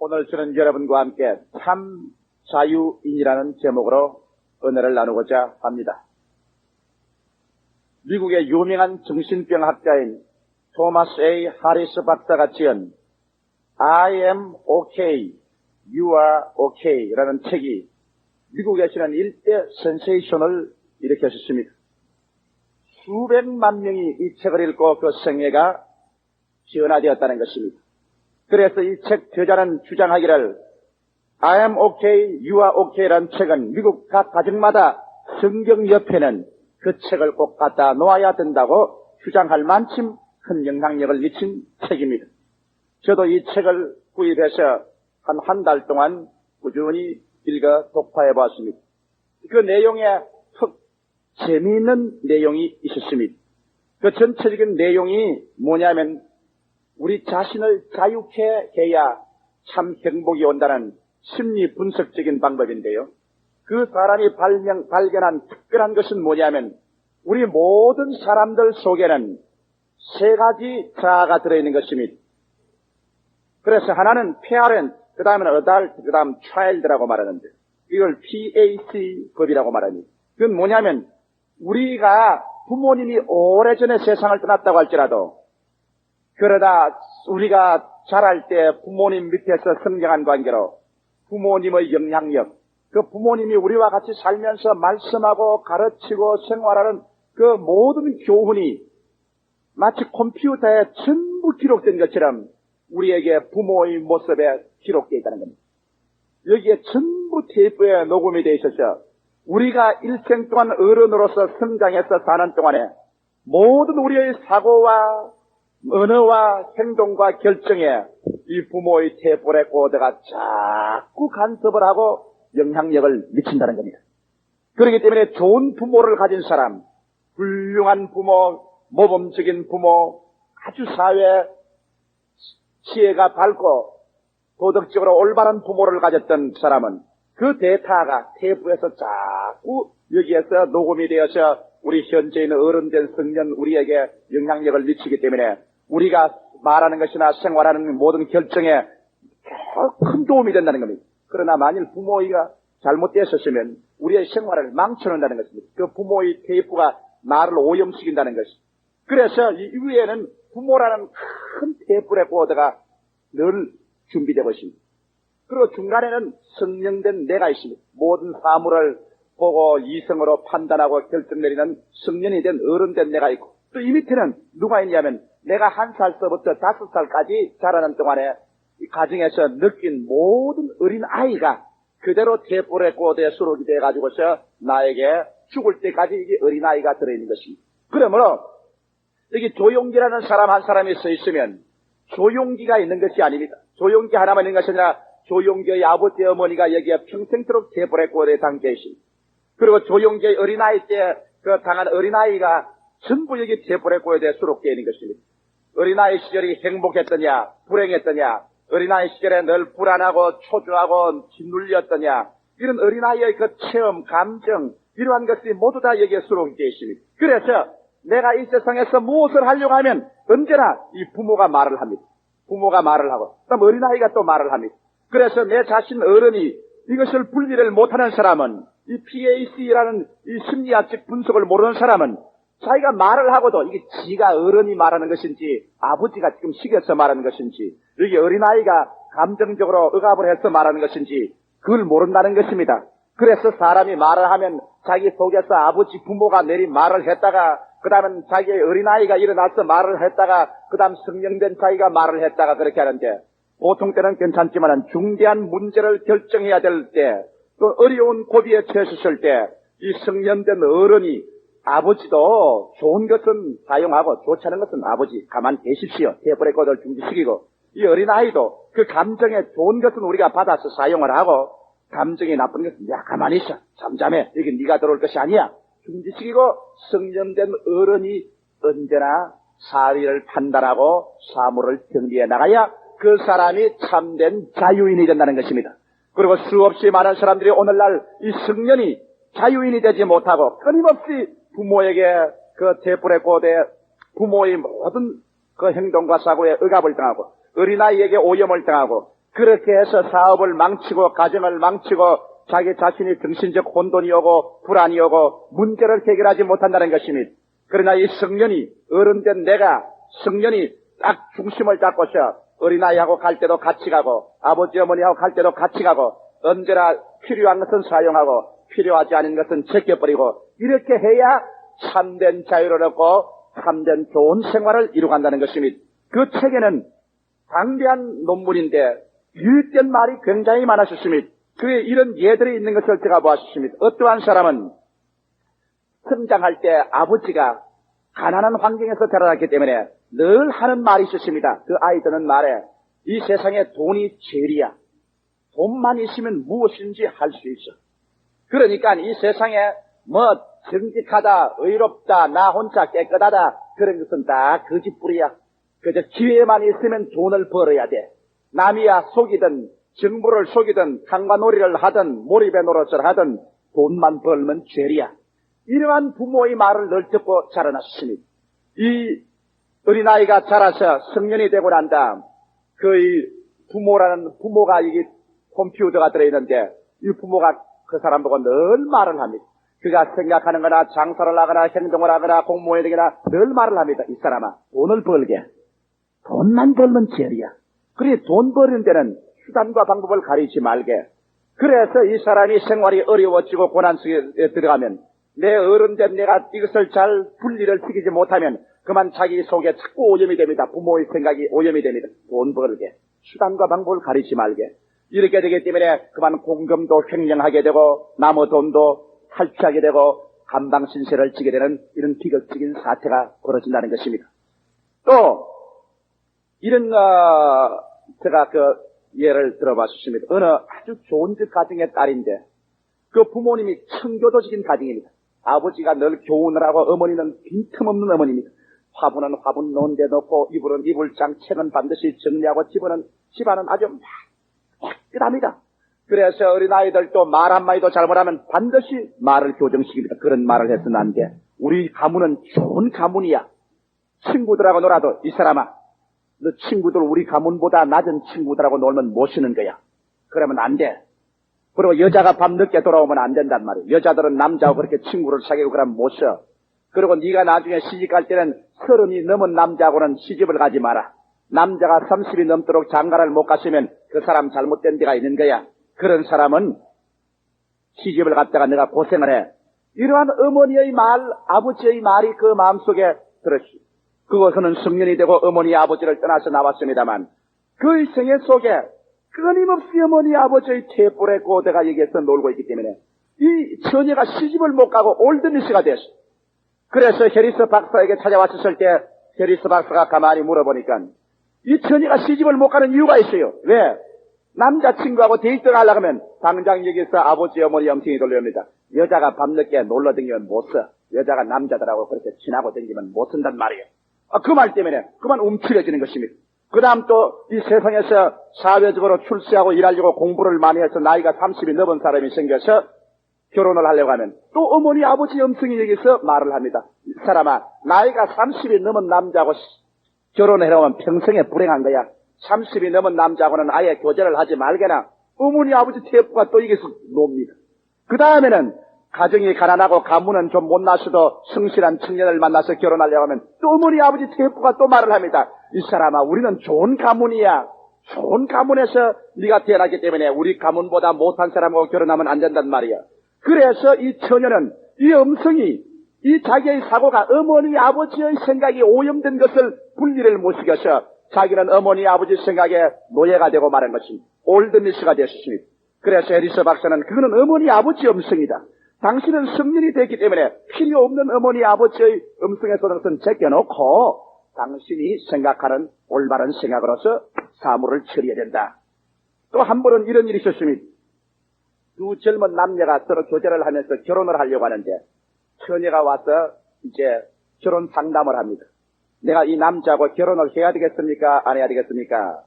오늘 저는 여러분과 함께 참 자유인이라는 제목으로 은혜를 나누고자 합니다. 미국의 유명한 정신병학자인 토마스 A. 하리스 박사가 지은 I am okay, you are okay 라는 책이 미국에서는 일대 센세이션을 일으켰습니다. 수백만 명이 이 책을 읽고 그 생애가 변화되었다는 것입니다. 그래서 이 책 저자는 주장하기를 I am okay, you are okay 라는 책은 미국 각 가정마다 성경 옆에는 그 책을 꼭 갖다 놓아야 된다고 주장할 만큼 큰 영향력을 미친 책입니다. 저도 이 책을 구입해서 한 달 동안 꾸준히 읽어 독파해 보았습니다. 그 내용에 재미있는 내용이 있었습니다. 그 전체적인 내용이 뭐냐면 우리 자신을 자유케 해야 참 행복이 온다는 심리 분석적인 방법인데요. 그 사람이 발견한 특별한 것은 뭐냐면 우리 모든 사람들 속에는 세 가지 자아가 들어있는 것입니다. 그래서 하나는 parent, 그 다음에는 adult, 그 다음 child라고 말하는데 이걸 PAC 법이라고 말합니다. 그건 뭐냐면 우리가 부모님이 오래전에 세상을 떠났다고 할지라도 그러다 우리가 자랄 때 부모님 밑에서 성장한 관계로 부모님의 영향력, 그 부모님이 우리와 같이 살면서 말씀하고 가르치고 생활하는 그 모든 교훈이 마치 컴퓨터에 전부 기록된 것처럼 우리에게 부모의 모습에 기록되어 있다는 겁니다. 여기에 전부 테이프에 녹음이 되어 있어서 우리가 일생 동안 어른으로서 성장해서 사는 동안에 모든 우리의 사고와 언어와 행동과 결정에 이 부모의 테이프 레코더가 자꾸 간섭을 하고 영향력을 미친다는 겁니다. 그렇기 때문에 좋은 부모를 가진 사람, 훌륭한 부모, 모범적인 부모, 아주 사회 지혜가 밝고 도덕적으로 올바른 부모를 가졌던 사람은 그 데이터가 테이프에서 자꾸 여기에서 녹음이 되어서 우리 현재 있는 어른된 성년 우리에게 영향력을 미치기 때문에 우리가 말하는 것이나 생활하는 모든 결정에 큰 도움이 된다는 겁니다. 그러나 만일 부모가 잘못되었으면 우리의 생활을 망쳐놓는다는 것입니다. 그 부모의 테이프가 나를 오염시킨다는 것입니다. 그래서 이 위에는 부모라는 큰 테이프 레코더가 늘 준비되고 있습니다. 그리고 중간에는 성령된 내가 있습니다. 모든 사물을 보고 이성으로 판단하고 결정 내리는 성년이 된 어른된 내가 있고 또 이 밑에는 누가 있냐면 내가 1살서부터 5살까지 자라는 동안에 이 가정에서 느낀 모든 어린 아이가 그대로 테이프 레코더에 수록이 돼가지고서 나에게 죽을 때까지 이게 어린 아이가 들어있는 것입니다. 그러므로 여기 조용기라는 사람 한 사람이 서 있으면 조용기가 있는 것이 아닙니다. 조용기 하나만 있는 것이 아니라 조용기의 아버지 어머니가 여기에 평생토록 테이프 레코더에 담겨 있습니다. 그리고 조용기의 어린아이 때 그 당한 어린아이가 전부 여기 테이프 레코더에 수록되어 있는 것입니다. 어린아이 시절이 행복했더냐 불행했더냐 어린아이 시절에 늘 불안하고 초조하고 짓눌렸더냐 이런 어린아이의 그 체험 감정 이러한 것들이 모두 다 여기에 수록되어 있습니다. 그래서 내가 이 세상에서 무엇을 하려고 하면 언제나 이 부모가 말을 합니다. 부모가 말을 하고 그다음 어린아이가 또 말을 합니다. 그래서 내 자신 어른이 이것을 분리를 못하는 사람은 이 PAC라는 이 심리학적 분석을 모르는 사람은 자기가 말을 하고도 이게 지가 어른이 말하는 것인지 아버지가 지금 시켜서 말하는 것인지 여기 어린아이가 감정적으로 억압을 해서 말하는 것인지 그걸 모른다는 것입니다. 그래서 사람이 말을 하면 자기 속에서 아버지 부모가 내린 말을 했다가 그 다음엔 자기의 어린아이가 일어나서 말을 했다가 그 다음 성령된 자기가 말을 했다가 그렇게 하는데 보통 때는 괜찮지만 중대한 문제를 결정해야 될 때 또 어려운 고비에 처했을 때 이 성년된 어른이 아버지도 좋은 것은 사용하고 좋지 않은 것은 아버지 가만 계십시오. 테이프 레코더를 중지시키고 이 어린아이도 그 감정에 좋은 것은 우리가 받아서 사용을 하고 감정이 나쁜 것은 야 가만히 있어. 잠잠해. 여기 네가 들어올 것이 아니야. 중지시키고 성년된 어른이 언제나 사리를 판단하고 사물을 정리해 나가야 그 사람이 참된 자유인이 된다는 것입니다. 그리고 수없이 많은 사람들이 오늘날 이 성년이 자유인이 되지 못하고 끊임없이 부모에게 그 테이프 레코더에 부모의 모든 그 행동과 사고에 억압을 당하고 어린아이에게 오염을 당하고 그렇게 해서 사업을 망치고 가정을 망치고 자기 자신이 정신적 혼돈이 오고 불안이 오고 문제를 해결하지 못한다는 것입니다. 그러나 이 성년이 어른된 내가 성년이 딱 중심을 잡고서 어린아이하고 갈 때도 같이 가고 아버지 어머니하고 갈 때도 같이 가고 언제나 필요한 것은 사용하고 필요하지 않은 것은 제껴버리고 이렇게 해야 참된 자유를 얻고 참된 좋은 생활을 이루간다는 것입니다. 그 책에는 방대한 논문인데 유익된 말이 굉장히 많았습니다. 그에 이런 예들이 있는 것을 제가 보았습니다. 어떠한 사람은 성장할 때 아버지가 가난한 환경에서 자라났기 때문에 늘 하는 말이 있었습니다. 그 아이 듣는 말에 이 세상에 돈이 제일이야. 돈만 있으면 무엇인지 할 수 있어. 그러니까 이 세상에 뭐 정직하다, 의롭다, 나 혼자 깨끗하다 그런 것은 다 거짓부리야. 그저 기회만 있으면 돈을 벌어야 돼. 남이야 속이든 정부를 속이든 상관놀이를 하든 몰입의 노릇을 하든 돈만 벌면 죄리야. 이러한 부모의 말을 늘 듣고 자라났습니다. 이 어린아이가 자라서 성년이 되고 난 다음 그 부모가 이게 컴퓨터가 들어있는데 이 부모가 그 사람 보고 늘 말을 합니다. 그가 생각하는 거나 장사를 하거나 행동을 하거나 공무원이 되거나 늘 말을 합니다. 이 사람아 돈을 벌게. 돈만 벌면 죄리야. 그래 돈 버리는 데는 수단과 방법을 가리지 말게. 그래서 이 사람이 생활이 어려워지고 고난 속에 들어가면 내 어른된 내가 이것을 잘 분리를 시키지 못하면 그만 자기 속에 자꾸 오염이 됩니다. 부모의 생각이 오염이 됩니다. 돈 벌게. 수단과 방법을 가리지 말게. 이렇게 되기 때문에 그만 공금도 횡령하게 되고 남의 돈도 탈취하게 되고 감방신세를 지게 되는 이런 비극적인 사태가 벌어진다는 것입니다. 또 이런 제가 그 예를 들어봤습니다. 어느 아주 좋은 집 가정의 딸인데 그 부모님이 청교도적인 가정입니다. 아버지가 늘 교훈을 하고 어머니는 빈틈없는 어머니입니다. 화분은 화분 놓은 데 놓고 이불은 이불장, 책은 반드시 정리하고 집안은 아주 깨끗합니다. 그래서 어린아이들도 말 한마디도 잘못하면 반드시 말을 교정시킵니다. 그런 말을 해서는 안 돼. 우리 가문은 좋은 가문이야. 친구들하고 놀아도 이 사람아 너 친구들 우리 가문보다 낮은 친구들하고 놀면 못 쉬는 거야. 그러면 안 돼. 그리고 여자가 밤늦게 돌아오면 안 된단 말이야. 여자들은 남자하고 그렇게 친구를 사귀고 그러면 못 쉬어. 그리고 네가 나중에 시집갈 때는 30이 넘은 남자하고는 시집을 가지 마라. 남자가 30이 넘도록 장가를 못 갔으면 그 사람 잘못된 데가 있는 거야. 그런 사람은 시집을 갔다가 내가 고생을 해. 이러한 어머니의 말, 아버지의 말이 그 마음속에 들었지. 그것은 성년이 되고 어머니 아버지를 떠나서 나왔습니다만 그 생애 속에 끊임없이 어머니 아버지의 태불의 고대가 여기에서 놀고 있기 때문에 이 처녀가 시집을 못 가고 올드미스가 됐어. 그래서 해리스 박사에게 찾아왔을 때 해리스 박사가 가만히 물어보니까 이 처녀가 시집을 못 가는 이유가 있어요. 왜? 남자친구하고 데이트를 하려고 하면 당장 여기서 아버지 어머니 염증이 돌려옵니다. 여자가 밤늦게 놀러 다니면 못 써. 여자가 남자들하고 그렇게 친하고 다니면 못 쓴단 말이에요. 그 말 때문에 그만 움츠려지는 것입니다. 그 다음 또 이 세상에서 사회적으로 출세하고 일하려고 공부를 많이 해서 나이가 30이 넘은 사람이 생겨서 결혼을 하려고 하면 또 어머니 아버지 염승이 여기서 말을 합니다. 이 사람아 나이가 30이 넘은 남자하고 결혼해놓으면 평생에 불행한 거야. 30이 넘은 남자하고는 아예 교제를 하지 말게나. 어머니 아버지 태부가 또 여기서 놉니다. 그 다음에는 가정이 가난하고 가문은 좀 못나서도 성실한 청년을 만나서 결혼하려고 하면 또 어머니 아버지 태부가 또 말을 합니다. 이 사람아 우리는 좋은 가문이야. 좋은 가문에서 네가 태어났기 때문에 우리 가문보다 못한 사람하고 결혼하면 안 된단 말이야. 그래서 이 처녀는 이 음성이 이 자기의 사고가 어머니 아버지의 생각이 오염된 것을 분리를 못 시켜서 자기는 어머니 아버지 생각에 노예가 되고 말한 것입니다. 올드미스가 됐습니다. 그래서 해리스 박사는 그거는 어머니 아버지 음성이다. 당신은 성년이 됐기 때문에 필요 없는 어머니 아버지의 음성에서는 제껴놓고 당신이 생각하는 올바른 생각으로서 사물을 처리해야 된다. 또 한 번은 이런 일이 있었습니다. 두 젊은 남녀가 서로 교제를 하면서 결혼을 하려고 하는데 처녀가 와서 이제 결혼 상담을 합니다. 내가 이 남자하고 결혼을 해야 되겠습니까? 안 해야 되겠습니까?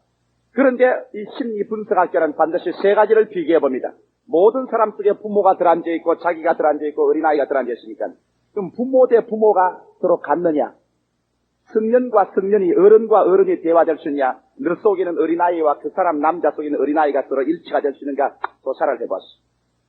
그런데 이 심리 분석학자는 반드시 세 가지를 비교해 봅니다. 모든 사람 속에 부모가 들어앉아 있고 자기가 들어앉아 있고 어린아이가 들어앉아 있으니까 그럼 부모 대 부모가 서로 같느냐? 성년과 성년이 어른과 어른이 대화될 수 있냐? 너 속에 있는 어린아이와 그 사람 남자 속에 있는 어린아이가 서로 일치가 될 수 있는가 조사를 해봤어.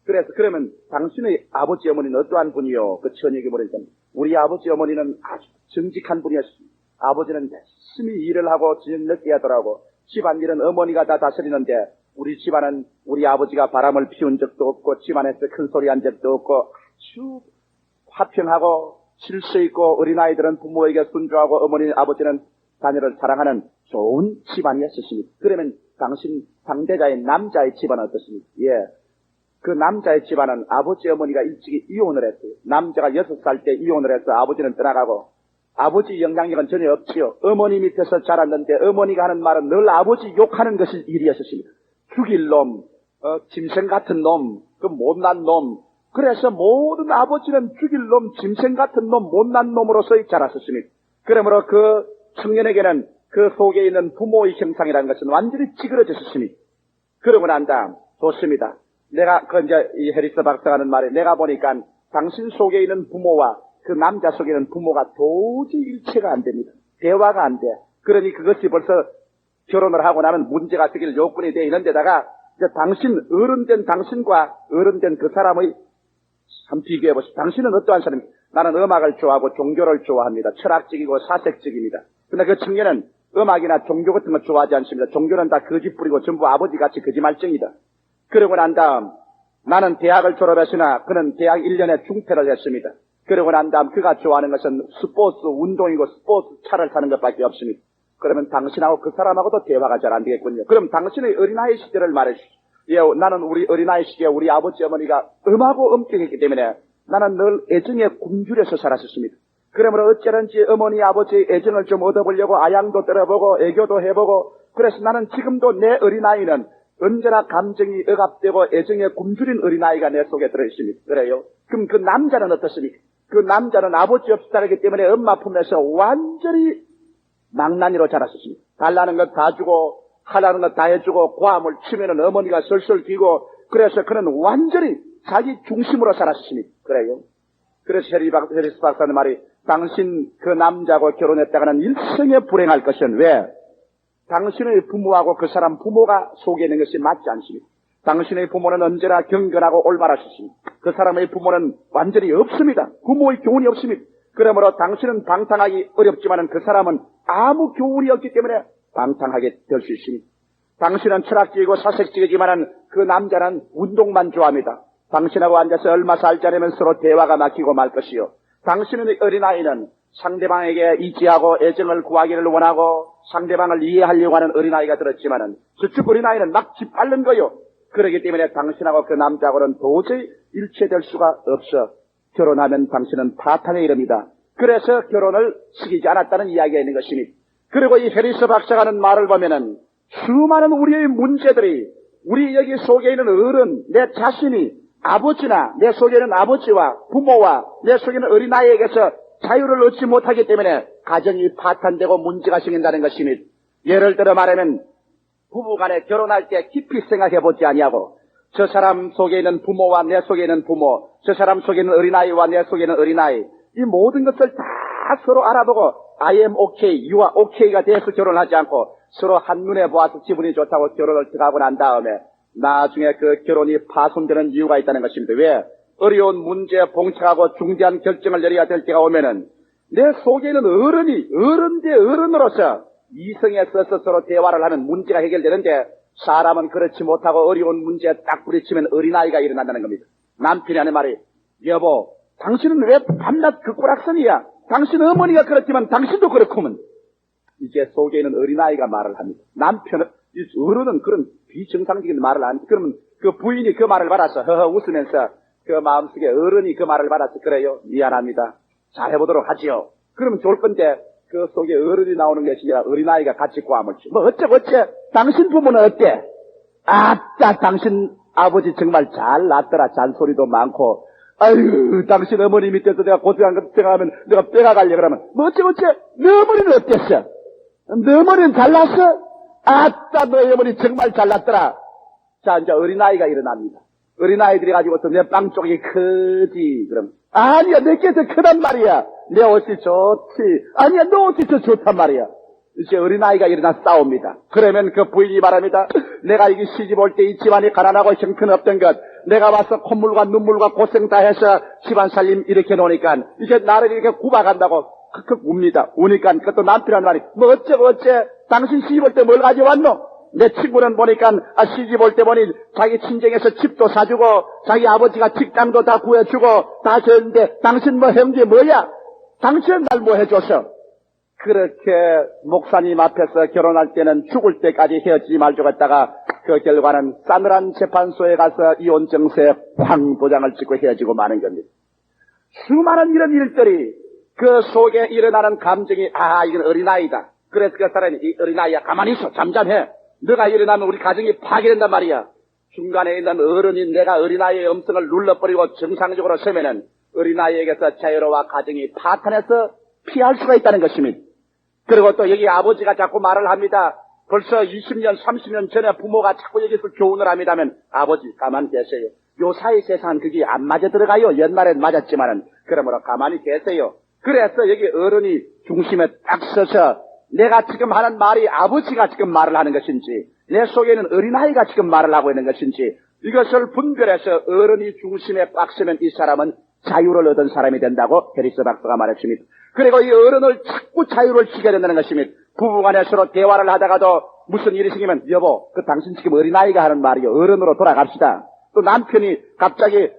그래서 그러면 당신의 아버지 어머니는 어떠한 분이요? 그 처녀에게 물으니까 우리 아버지 어머니는 아주 정직한 분이었습니다. 아버지는 열심히 일을 하고 저녁 늦게 하더라고. 집안일은 어머니가 다 다스리는데 우리 집안은 우리 아버지가 바람을 피운 적도 없고 집안에서 큰 소리 한 적도 없고 쭉 화평하고 질서 있고 어린아이들은 부모에게 순종하고 어머니 아버지는 자녀를 사랑하는 좋은 집안이었습니다. 그러면 당신 상대자의 남자의 집안은 어떻습니까? 예. 그 남자의 집안은 아버지 어머니가 일찍이 이혼을 했어요. 남자가 6살 때 이혼을 해서 아버지는 떠나가고 아버지 영향력은 전혀 없지요. 어머니 밑에서 자랐는데 어머니가 하는 말은 늘 아버지 욕하는 것이 일이었습니다. 죽일 놈, 짐승 같은 놈, 그 못난 놈. 그래서 모든 아버지는 죽일 놈, 짐승 같은 놈, 못난 놈으로서 자랐었습니다. 그러므로 그 청년에게는 그 속에 있는 부모의 형상이라는 것은 완전히 찌그러졌습니다. 그러고 난 다음 좋습니다. 내가 이제 이 해리스 박사가 하는 말에 내가 보니까 당신 속에 있는 부모와 그 남자 속에 있는 부모가 도저히 일체가 안 됩니다. 대화가 안 돼. 그러니 그것이 벌써 결혼을 하고 나면 문제가 생길 요건이 되어 있는 데다가 이제 당신 어른된 당신과 어른된 그 사람의 참 비교해 보십시오. 당신은 어떠한 사람입니까? 나는 음악을 좋아하고 종교를 좋아합니다. 철학적이고 사색적입니다. 그런데 그 청년은 음악이나 종교 같은 거 좋아하지 않습니다. 종교는 다 거짓부리고 전부 아버지같이 거짓말쟁이다. 그러고 난 다음 나는 대학을 졸업했으나 그는 대학 1년에 중퇴를 했습니다. 그러고 난 다음 그가 좋아하는 것은 스포츠 운동이고 스포츠 차를 타는 것밖에 없습니다. 그러면 당신하고 그 사람하고도 대화가 잘 안 되겠군요. 그럼 당신의 어린아이 시절을 말해주십시오. 예, 나는 우리 어린아이 시기에 우리 아버지 어머니가 음하고 엄격했기 때문에 나는 늘 애정에 굶주려서 살았었습니다. 그러므로 어쩌든지 어머니 아버지의 애정을 좀 얻어보려고 아양도 떨어보고 애교도 해보고 그래서 나는 지금도 내 어린아이는 언제나 감정이 억압되고 애정에 굶주린 어린아이가 내 속에 들어있습니다. 그래요? 그럼 그 남자는 어떻습니까? 그 남자는 아버지 없이 자라기 때문에 엄마 품에서 완전히 망나니로 자랐었습니다. 달라는 것 다 주고 하라는 것 다 해주고 고함을 치면은 어머니가 설설 뛰고 그래서 그는 완전히 자기 중심으로 살았습니다. 그래요? 그래서 해리스 박사는 말이 당신 그 남자하고 결혼했다가는 일생에 불행할 것은 왜? 당신의 부모하고 그 사람 부모가 속에 있는 것이 맞지 않습니다. 당신의 부모는 언제나 경건하고 올바르셨습니다. 그 사람의 부모는 완전히 없습니다. 부모의 교훈이 없습니다. 그러므로 당신은 방탕하기 어렵지만 그 사람은 아무 교훈이 없기 때문에 방탕하게 될 수 있습니다. 당신은 철학적이고 사색적이지만 그 남자는 운동만 좋아합니다. 당신하고 앉아서 얼마 살지 않으면 서로 대화가 막히고 말 것이요. 당신의 어린아이는 상대방에게 의지하고 애정을 구하기를 원하고 상대방을 이해하려고 하는 어린아이가 들었지만은 저쪽 어린아이는 막 짓밟는 거요. 그렇기 때문에 당신하고 그 남자하고는 도저히 일체될 수가 없어. 결혼하면 당신은 파탄에 이릅니다. 그래서 결혼을 시키지 않았다는 이야기가 있는 것입니다. 그리고 이 해리스 박사가 하는 말을 보면은 수많은 우리의 문제들이 우리 여기 속에 있는 어른, 내 자신이 아버지나 내 속에 있는 아버지와 부모와 내 속에 있는 어린아이에게서 자유를 얻지 못하기 때문에 가정이 파탄되고 문제가 생긴다는 것입니다. 예를 들어 말하면 부부간에 결혼할 때 깊이 생각해보지 아니하고 저 사람 속에 있는 부모와 내 속에 있는 부모, 저 사람 속에 있는 어린아이와 내 속에 있는 어린아이 이 모든 것을 다 서로 알아보고 I am okay, you are okay가 돼서 결혼하지 않고 서로 한눈에 보아서 기분이 좋다고 결혼을 들어가고 난 다음에 나중에 그 결혼이 파손되는 이유가 있다는 것입니다. 왜? 어려운 문제에 봉착하고 중대한 결정을 내려야 될 때가 오면은 내 속에 있는 어른 대 어른으로서 이성에 서서 서로 대화를 하는 문제가 해결되는데 사람은 그렇지 못하고 어려운 문제에 딱 부딪히면 어린아이가 일어난다는 겁니다. 남편이 하는 말이 여보 당신은 왜 밤낮 그 꼬락선이야? 당신 어머니가 그렇지만 당신도 그렇구먼. 이제 속에 있는 어린아이가 말을 합니다. 남편은 어른은 그런 비정상적인 말을 안 그러면 그 부인이 그 말을 받아서 허허 웃으면서 그 마음속에 어른이 그 말을 받아서 그래요 미안합니다 잘해보도록 하지요. 그러면 좋을 건데 그 속에 어른이 나오는 것이 아니라 어린아이가 같이 고함을 치. 뭐 어째 당신 부모는 어때? 아따 당신 아버지 정말 잘 낳았더라. 잔소리도 많고 아유 당신 어머니 밑에서 내가 고생한 것 생각하면 내가 빼가 갈려 그러면 뭐 어째 너 어머니는 어땠어? 너 어머니는 잘났어? 아따 너희 어머니 정말 잘났더라. 자 이제 어린아이가 일어납니다. 어린아이들이 가지고서 내 빵 쪽이 크지 그럼 아니야 내게 더 크단 말이야. 내 옷이 좋지. 아니야 너 옷이 더 좋단 말이야. 이제 어린아이가 일어나 싸웁니다. 그러면 그 부인이 말합니다. 내가 이게 시집 올 때 이 집안이 가난하고 형편없던 것, 내가 와서 콧물과 눈물과 고생 다 해서 집안 살림 이렇게 놓으니까 이제 나를 이렇게 구박한다고 크크 웁니다. 우니까 그것도 남편한 말이 뭐 어째 당신 시집 올 때 뭘 가져왔노? 내 친구는 보니까 시집 올 때 보니 자기 친정에서 집도 사주고 자기 아버지가 직장도 다 구해주고 다 줬는데 당신 뭐 형제 뭐야? 당신은 날 뭐 해줬어? 그렇게 목사님 앞에서 결혼할 때는 죽을 때까지 헤어지지 말자고 했다가 그 결과는 싸늘한 재판소에 가서 이혼 증서에 황 도장을 찍고 헤어지고 마는 겁니다. 수많은 이런 일들이 그 속에 일어나는 감정이 이건 어린아이다. 그래서 그 사람이 이 어린아이야 가만히 있어 잠잠해. 너가 일어나면 우리 가정이 파괴된단 말이야. 중간에 있는 어른인 내가 어린아이의 음성을 눌러버리고 정상적으로 서면은 어린아이에게서 자유로와 가정이 파탄해서 피할 수가 있다는 것입니다. 그리고 또 여기 아버지가 자꾸 말을 합니다. 벌써 20년, 30년 전에 부모가 자꾸 여기서 교훈을 합니다면 아버지 가만히 계세요. 요 사이 세상은 그게 안 맞아 들어가요. 옛날엔 맞았지만은 그러므로 가만히 계세요. 그래서 여기 어른이 중심에 딱 서서 내가 지금 하는 말이 아버지가 지금 말을 하는 것인지 내 속에는 어린아이가 지금 말을 하고 있는 것인지 이것을 분별해서 어른이 중심에 딱 서면 이 사람은 자유를 얻은 사람이 된다고 해리스 박사가 말했습니다. 그리고 이 어른을 자꾸 자유를 시켜야 된다는 것입니다. 부부간에 서로 대화를 하다가도 무슨 일이 생기면 여보 그 당신 지금 어린아이가 하는 말이요. 어른으로 돌아갑시다. 또 남편이 갑자기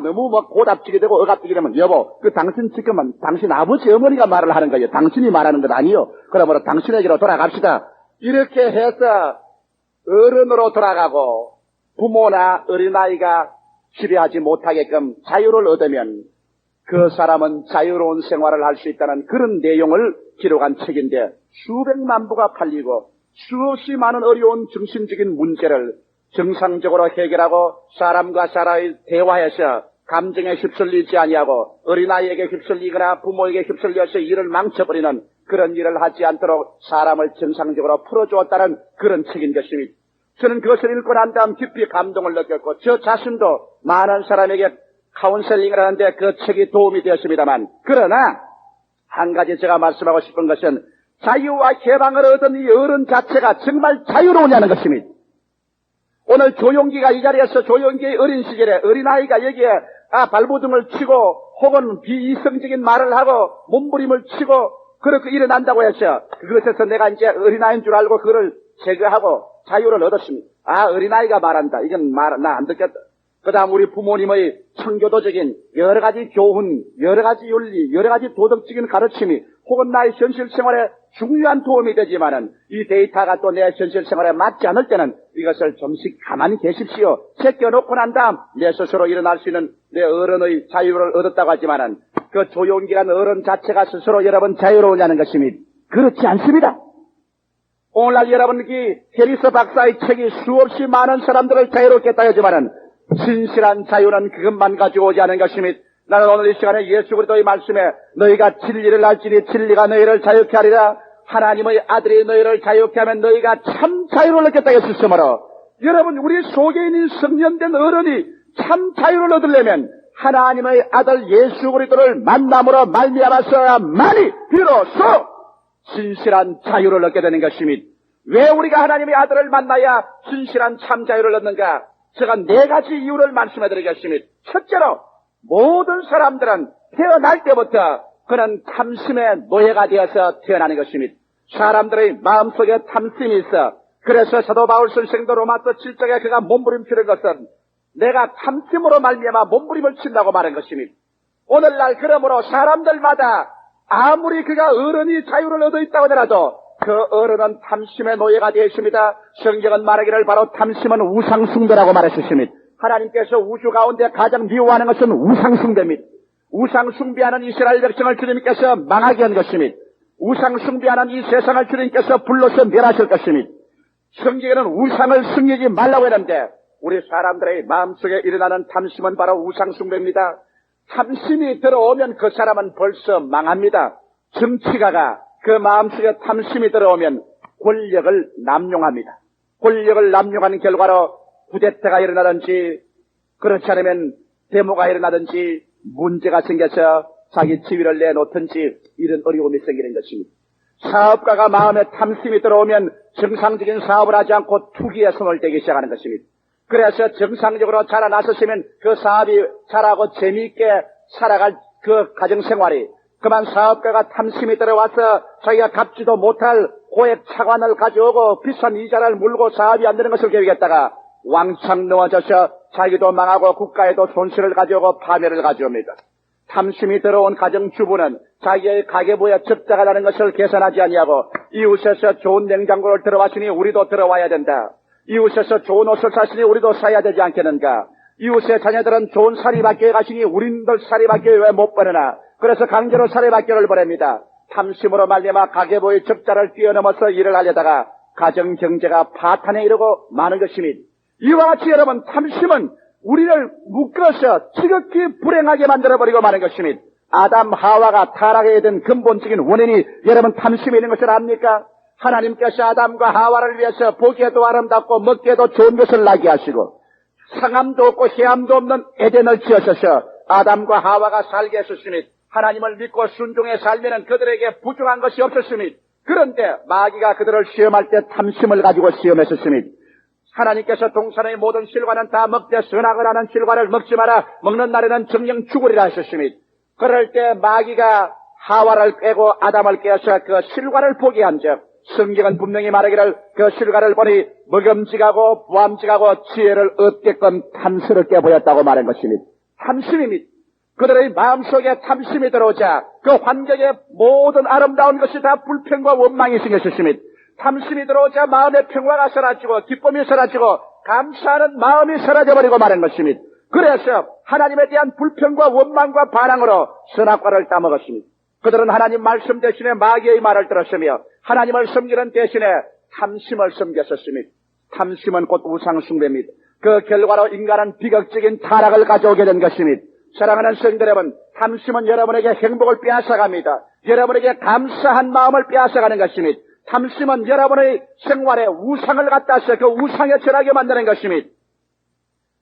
너무 뭐 고답지게 되고 억압지게 되면 여보 그 당신 지금은 당신 아버지 어머니가 말을 하는 거예요. 당신이 말하는 것 아니요. 그러므로 당신에게로 돌아갑시다. 이렇게 해서 어른으로 돌아가고 부모나 어린아이가 지배하지 못하게끔 자유를 얻으면 그 사람은 자유로운 생활을 할 수 있다는 그런 내용을 기록한 책인데 수백만 부가 팔리고 수없이 많은 어려운 정신적인 문제를 정상적으로 해결하고 사람과 사람이 대화해서 감정에 휩쓸리지 아니하고 어린아이에게 휩쓸리거나 부모에게 휩쓸려서 일을 망쳐버리는 그런 일을 하지 않도록 사람을 정상적으로 풀어주었다는 그런 책인 것입니다. 저는 그것을 읽고 난 다음 깊이 감동을 느꼈고 저 자신도 많은 사람에게 카운셀링을 하는데 그 책이 도움이 되었습니다만 그러나 한 가지 제가 말씀하고 싶은 것은 자유와 해방을 얻은 이 어른 자체가 정말 자유로우냐는 것입니다. 오늘 조용기가 이 자리에서 조용기의 어린 시절에 어린아이가 여기에 발버둥을 치고 혹은 비이성적인 말을 하고 몸부림을 치고 그렇게 일어난다고 해서 그것에서 내가 이제 어린아이인 줄 알고 그거를 제거하고 자유를 얻었습니다. 어린아이가 말한다. 이건 나 안 듣겠다. 그 다음 우리 부모님의 청교도적인 여러 가지 교훈, 여러 가지 윤리, 여러 가지 도덕적인 가르침이 혹은 나의 현실 생활에 중요한 도움이 되지만은 이 데이터가 또 내 현실 생활에 맞지 않을 때는 이것을 좀씩 가만히 계십시오. 제껴놓고 난 다음 내 스스로 일어날 수 있는 내 어른의 자유를 얻었다고 하지만은 그 조용기란 어른 자체가 스스로 여러분 자유로우냐는 것입니다. 그렇지 않습니다. 오늘날 여러분 이 해리스 박사의 책이 수없이 많은 사람들을 자유롭게 했다 하지만은 진실한 자유는 그것만 가지고 오지 않은 것입니다. 나는 오늘 이 시간에 예수 그리스도의 말씀에 너희가 진리를 알지니 진리가 너희를 자유케 하리라. 하나님의 아들이 너희를 자유케 하면 너희가 참 자유를 얻겠다 했으므로 여러분 우리 속에 있는 성년된 어른이 참 자유를 얻으려면 하나님의 아들 예수 그리스도를 만남으로 말미암아서야만이 비로소 진실한 자유를 얻게 되는 것입니다. 왜 우리가 하나님의 아들을 만나야 진실한 참 자유를 얻는가? 제가 4가지 이유를 말씀해 드리겠습니다. 첫째로 모든 사람들은 태어날 때부터 그는 탐심의 노예가 되어서 태어나는 것입니다. 사람들의 마음속에 탐심이 있어. 그래서 사도 바울 선생도 로마서 7장에 그가 몸부림치는 것은 내가 탐심으로 말미암아 몸부림을 친다고 말한 것입니다. 오늘날 그러므로 사람들마다 아무리 그가 어른이 자유를 얻어 있다고 하더라도 그 어른은 탐심의 노예가 되어 있습니다. 성경은 말하기를 바로 탐심은 우상숭배라고 말했습니다. 하나님께서 우주 가운데 가장 미워하는 것은 우상숭배입니다. 우상숭배하는 이스라엘 백성을 주님께서 망하게 한 것입니다. 우상숭배하는 이 세상을 주님께서 불러서 멸하실 것입니다. 성경에는 우상을 숭배하지 말라고 했는데 우리 사람들의 마음속에 일어나는 탐심은 바로 우상숭배입니다. 탐심이 들어오면 그 사람은 벌써 망합니다. 정치가가 그 마음속에 탐심이 들어오면 권력을 남용합니다. 권력을 남용하는 결과로 쿠데타가 일어나든지 그렇지 않으면 데모가 일어나든지 문제가 생겨서 자기 지위를 내놓든지 이런 어려움이 생기는 것입니다. 사업가가 마음에 탐심이 들어오면 정상적인 사업을 하지 않고 투기에 손을 대기 시작하는 것입니다. 그래서 정상적으로 자라나섰으면 그 사업이 잘하고 재미있게 살아갈 그 가정생활이, 그만 사업가가 탐심이 들어와서 자기가 갚지도 못할 고액 차관을 가져오고 비싼 이자를 물고 사업이 안 되는 것을 계획했다가 왕창 넘어져서 자기도 망하고 국가에도 손실을 가져오고 파멸을 가져옵니다. 탐심이 들어온 가정주부는 자기의 가계부에 적자가 나는 것을 계산하지 아니하고 이웃에서 좋은 냉장고를 들어왔으니 우리도 들어와야 된다. 이웃에서 좋은 옷을 샀으니 우리도 사야 되지 않겠는가. 이웃의 자녀들은 좋은 사립학교에 가시니 우린들 사립학교에 왜 못 보내나. 그래서 강제로 사립학교를 보냅니다. 탐심으로 말미암아 가계부의 적자를 뛰어넘어서 일을 하려다가 가정경제가 파탄에 이르고 마는 것입니다. 이와 같이 여러분, 탐심은 우리를 묶어서 지극히 불행하게 만들어버리고 마는 것입니다. 아담 하와가 타락에 든 근본적인 원인이 여러분 탐심이 있는 것을 압니까? 하나님께서 아담과 하와를 위해서 보기에도 아름답고 먹기에도 좋은 것을 나게 하시고 상함도 없고 해함도 없는 에덴을 지으셔서 아담과 하와가 살게 하셨습니다. 하나님을 믿고 순종해 살면 그들에게 부족한 것이 없었습니다. 그런데 마귀가 그들을 시험할 때 탐심을 가지고 시험했었습니다. 하나님께서 동산의 모든 실과는 다 먹되 선악을 하는 실과를 먹지 마라. 먹는 날에는 정령 죽으리라 하셨습니다. 그럴 때 마귀가 하와를 깨고 아담을 깨어서 그 실과를 보게 한 적, 성경은 분명히 말하기를 그 실과를 보니 먹음직하고 부함직하고 지혜를 얻게끔 탐스럽게 보였다고 말한 것입니다. 탐심입니다. 그들의 마음속에 탐심이 들어오자 그 환경의 모든 아름다운 것이 다 불평과 원망이 생겼습니다. 탐심이 들어오자 마음의 평화가 사라지고 기쁨이 사라지고 감사하는 마음이 사라져버리고 마는 것입니다. 그래서 하나님에 대한 불평과 원망과 반항으로 선악과를 따먹었습니다. 그들은 하나님 말씀 대신에 마귀의 말을 들었으며 하나님을 섬기는 대신에 탐심을 섬겼었습니다. 탐심은 곧 우상숭배입니다. 그 결과로 인간은 비극적인 타락을 가져오게 된 것입니다. 사랑하는 성도 여러분, 탐심은 여러분에게 행복을 빼앗아갑니다. 여러분에게 감사한 마음을 빼앗아가는 것입니다. 탐심은 여러분의 생활에 우상을 갖다서 그 우상에 절하게 만드는 것입니다.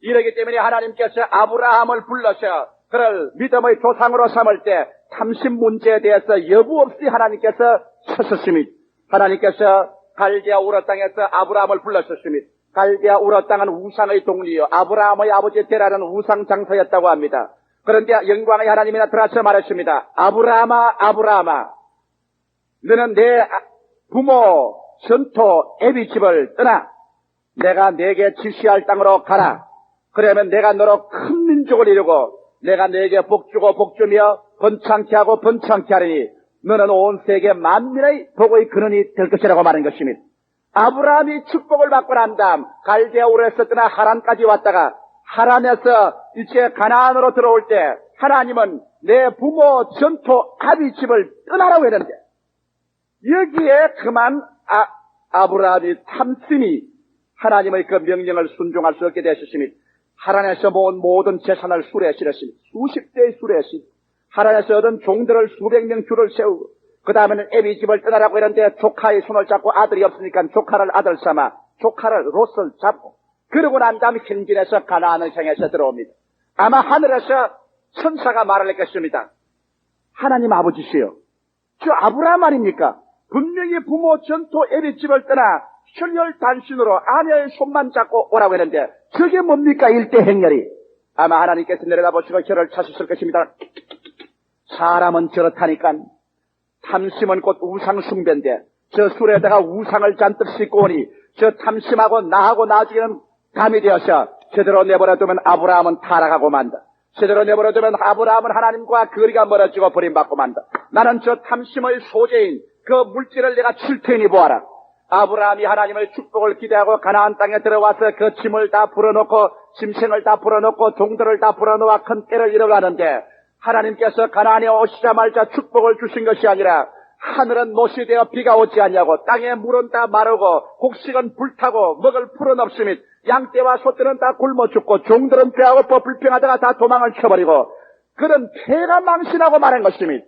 이러기 때문에 하나님께서 아브라함을 불러서 그를 믿음의 조상으로 삼을 때 탐심 문제에 대해서 여부 없이 하나님께서 쳤었습니다. 하나님께서 갈대아 우르 땅에서 아브라함을 불렀었습니다. 갈대아 우르 땅은 우상의 동리요 아브라함의 아버지 테라는 우상 장사였다고 합니다. 그런데 영광의 하나님이 나타나서 말했습니다. 아브라함아, 아브라함아, 너는 내 부모 전토 애비 집을 떠나 내가 내게 지시할 땅으로 가라. 그러면 내가 너로 큰 민족을 이루고 내가 내게 복주고 복주며 번창케 하고 번창케 하리니 너는 온 세계 만민의 복의 근원이 될 것이라고 말한 것입니다. 아브라함이 축복을 받고 난 다음 갈대아 우르에서 떠나 하란까지 왔다가 하란에서 이제 가나안으로 들어올 때 하나님은 내 부모 전토 아비 집을 떠나라고 했는데 여기에 그만 아브라함이 탐심이 하나님의 그 명령을 순종할 수 없게 되셨습니다. 하란에서 모은 모든 재산을 수레에 실었습니다. 수십 대의 수레에 실었습니다. 하란에서 얻은 종들을 수백 명 줄을 세우고 그 다음에는 애비 집을 떠나라고 했는데 조카의 손을 잡고 아들이 없으니까 조카를 아들 삼아 조카를 롯을 잡고 그러고 난 다음 현진에서 가나안을 향해서 들어옵니다. 아마 하늘에서 천사가 말을 했겠습니다. 하나님 아버지시여, 저 아브라함 아닙니까? 분명히 부모 전토 애비 집을 떠나 혈혈 단신으로 아내의 손만 잡고 오라고 했는데 저게 뭡니까 일대 행렬이? 아마 하나님께서 내려다보시고 혀를 차셨을 것입니다. 사람은 저렇다니까. 탐심은 곧 우상 숭배인데 저 술에다가 우상을 잔뜩 싣고 오니 저 탐심하고 나하고 나중에는 감이 되어서 제대로 내버려두면 아브라함은 타락하고 만다. 제대로 내버려두면 아브라함은 하나님과 거리가 멀어지고 버림받고 만다. 나는 저 탐심의 소재인 그 물질을 내가 칠 테니 보아라. 아브라함이 하나님의 축복을 기대하고 가나안 땅에 들어와서 그 짐을 다 풀어놓고 짐승을 다 풀어놓고 종들을 다 풀어놓아 큰 때를 이뤄가는데 하나님께서 가나안에 오시자마자 축복을 주신 것이 아니라 하늘은 못이 되어 비가 오지 않냐고 땅에 물은 다 마르고 곡식은 불타고 먹을 풀은 없으며 양떼와 소떼는 다 굶어 죽고 종들은 배하고 불평하다가 다 도망을 쳐버리고 그런 폐가 망신하고 말한 것입니다.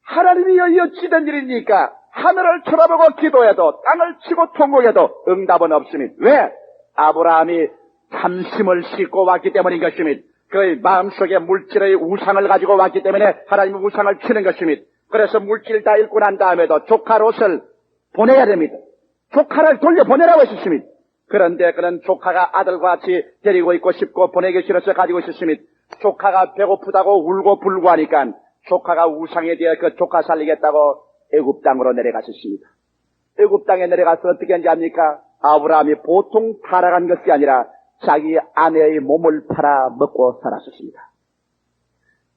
하나님이 어찌된 일입니까? 하늘을 쳐다보고 기도해도 땅을 치고 통곡해도 응답은 없습니다. 왜? 아브라함이 탐심을 싣고 왔기 때문인 것입니다. 그의 마음속에 물질의 우상을 가지고 왔기 때문에 하나님은 우상을 치는 것입니다. 그래서 물질 다 잃고 난 다음에도 조카 롯을 보내야 됩니다. 조카를 돌려보내라고 했습니다. 그런데 그는 조카가 아들과 같이 데리고 있고 싶고 보내기 싫어서 가지고 있었습니다. 조카가 배고프다고 울고 불고 하니까 조카가 우상에 대해 그 조카 살리겠다고 애굽 땅으로 내려가셨습니다. 애굽 땅에 내려가서 어떻게 했는지 압니까? 아브라함이 보통 타락한 것이 아니라 자기 아내의 몸을 팔아 먹고 살았었습니다.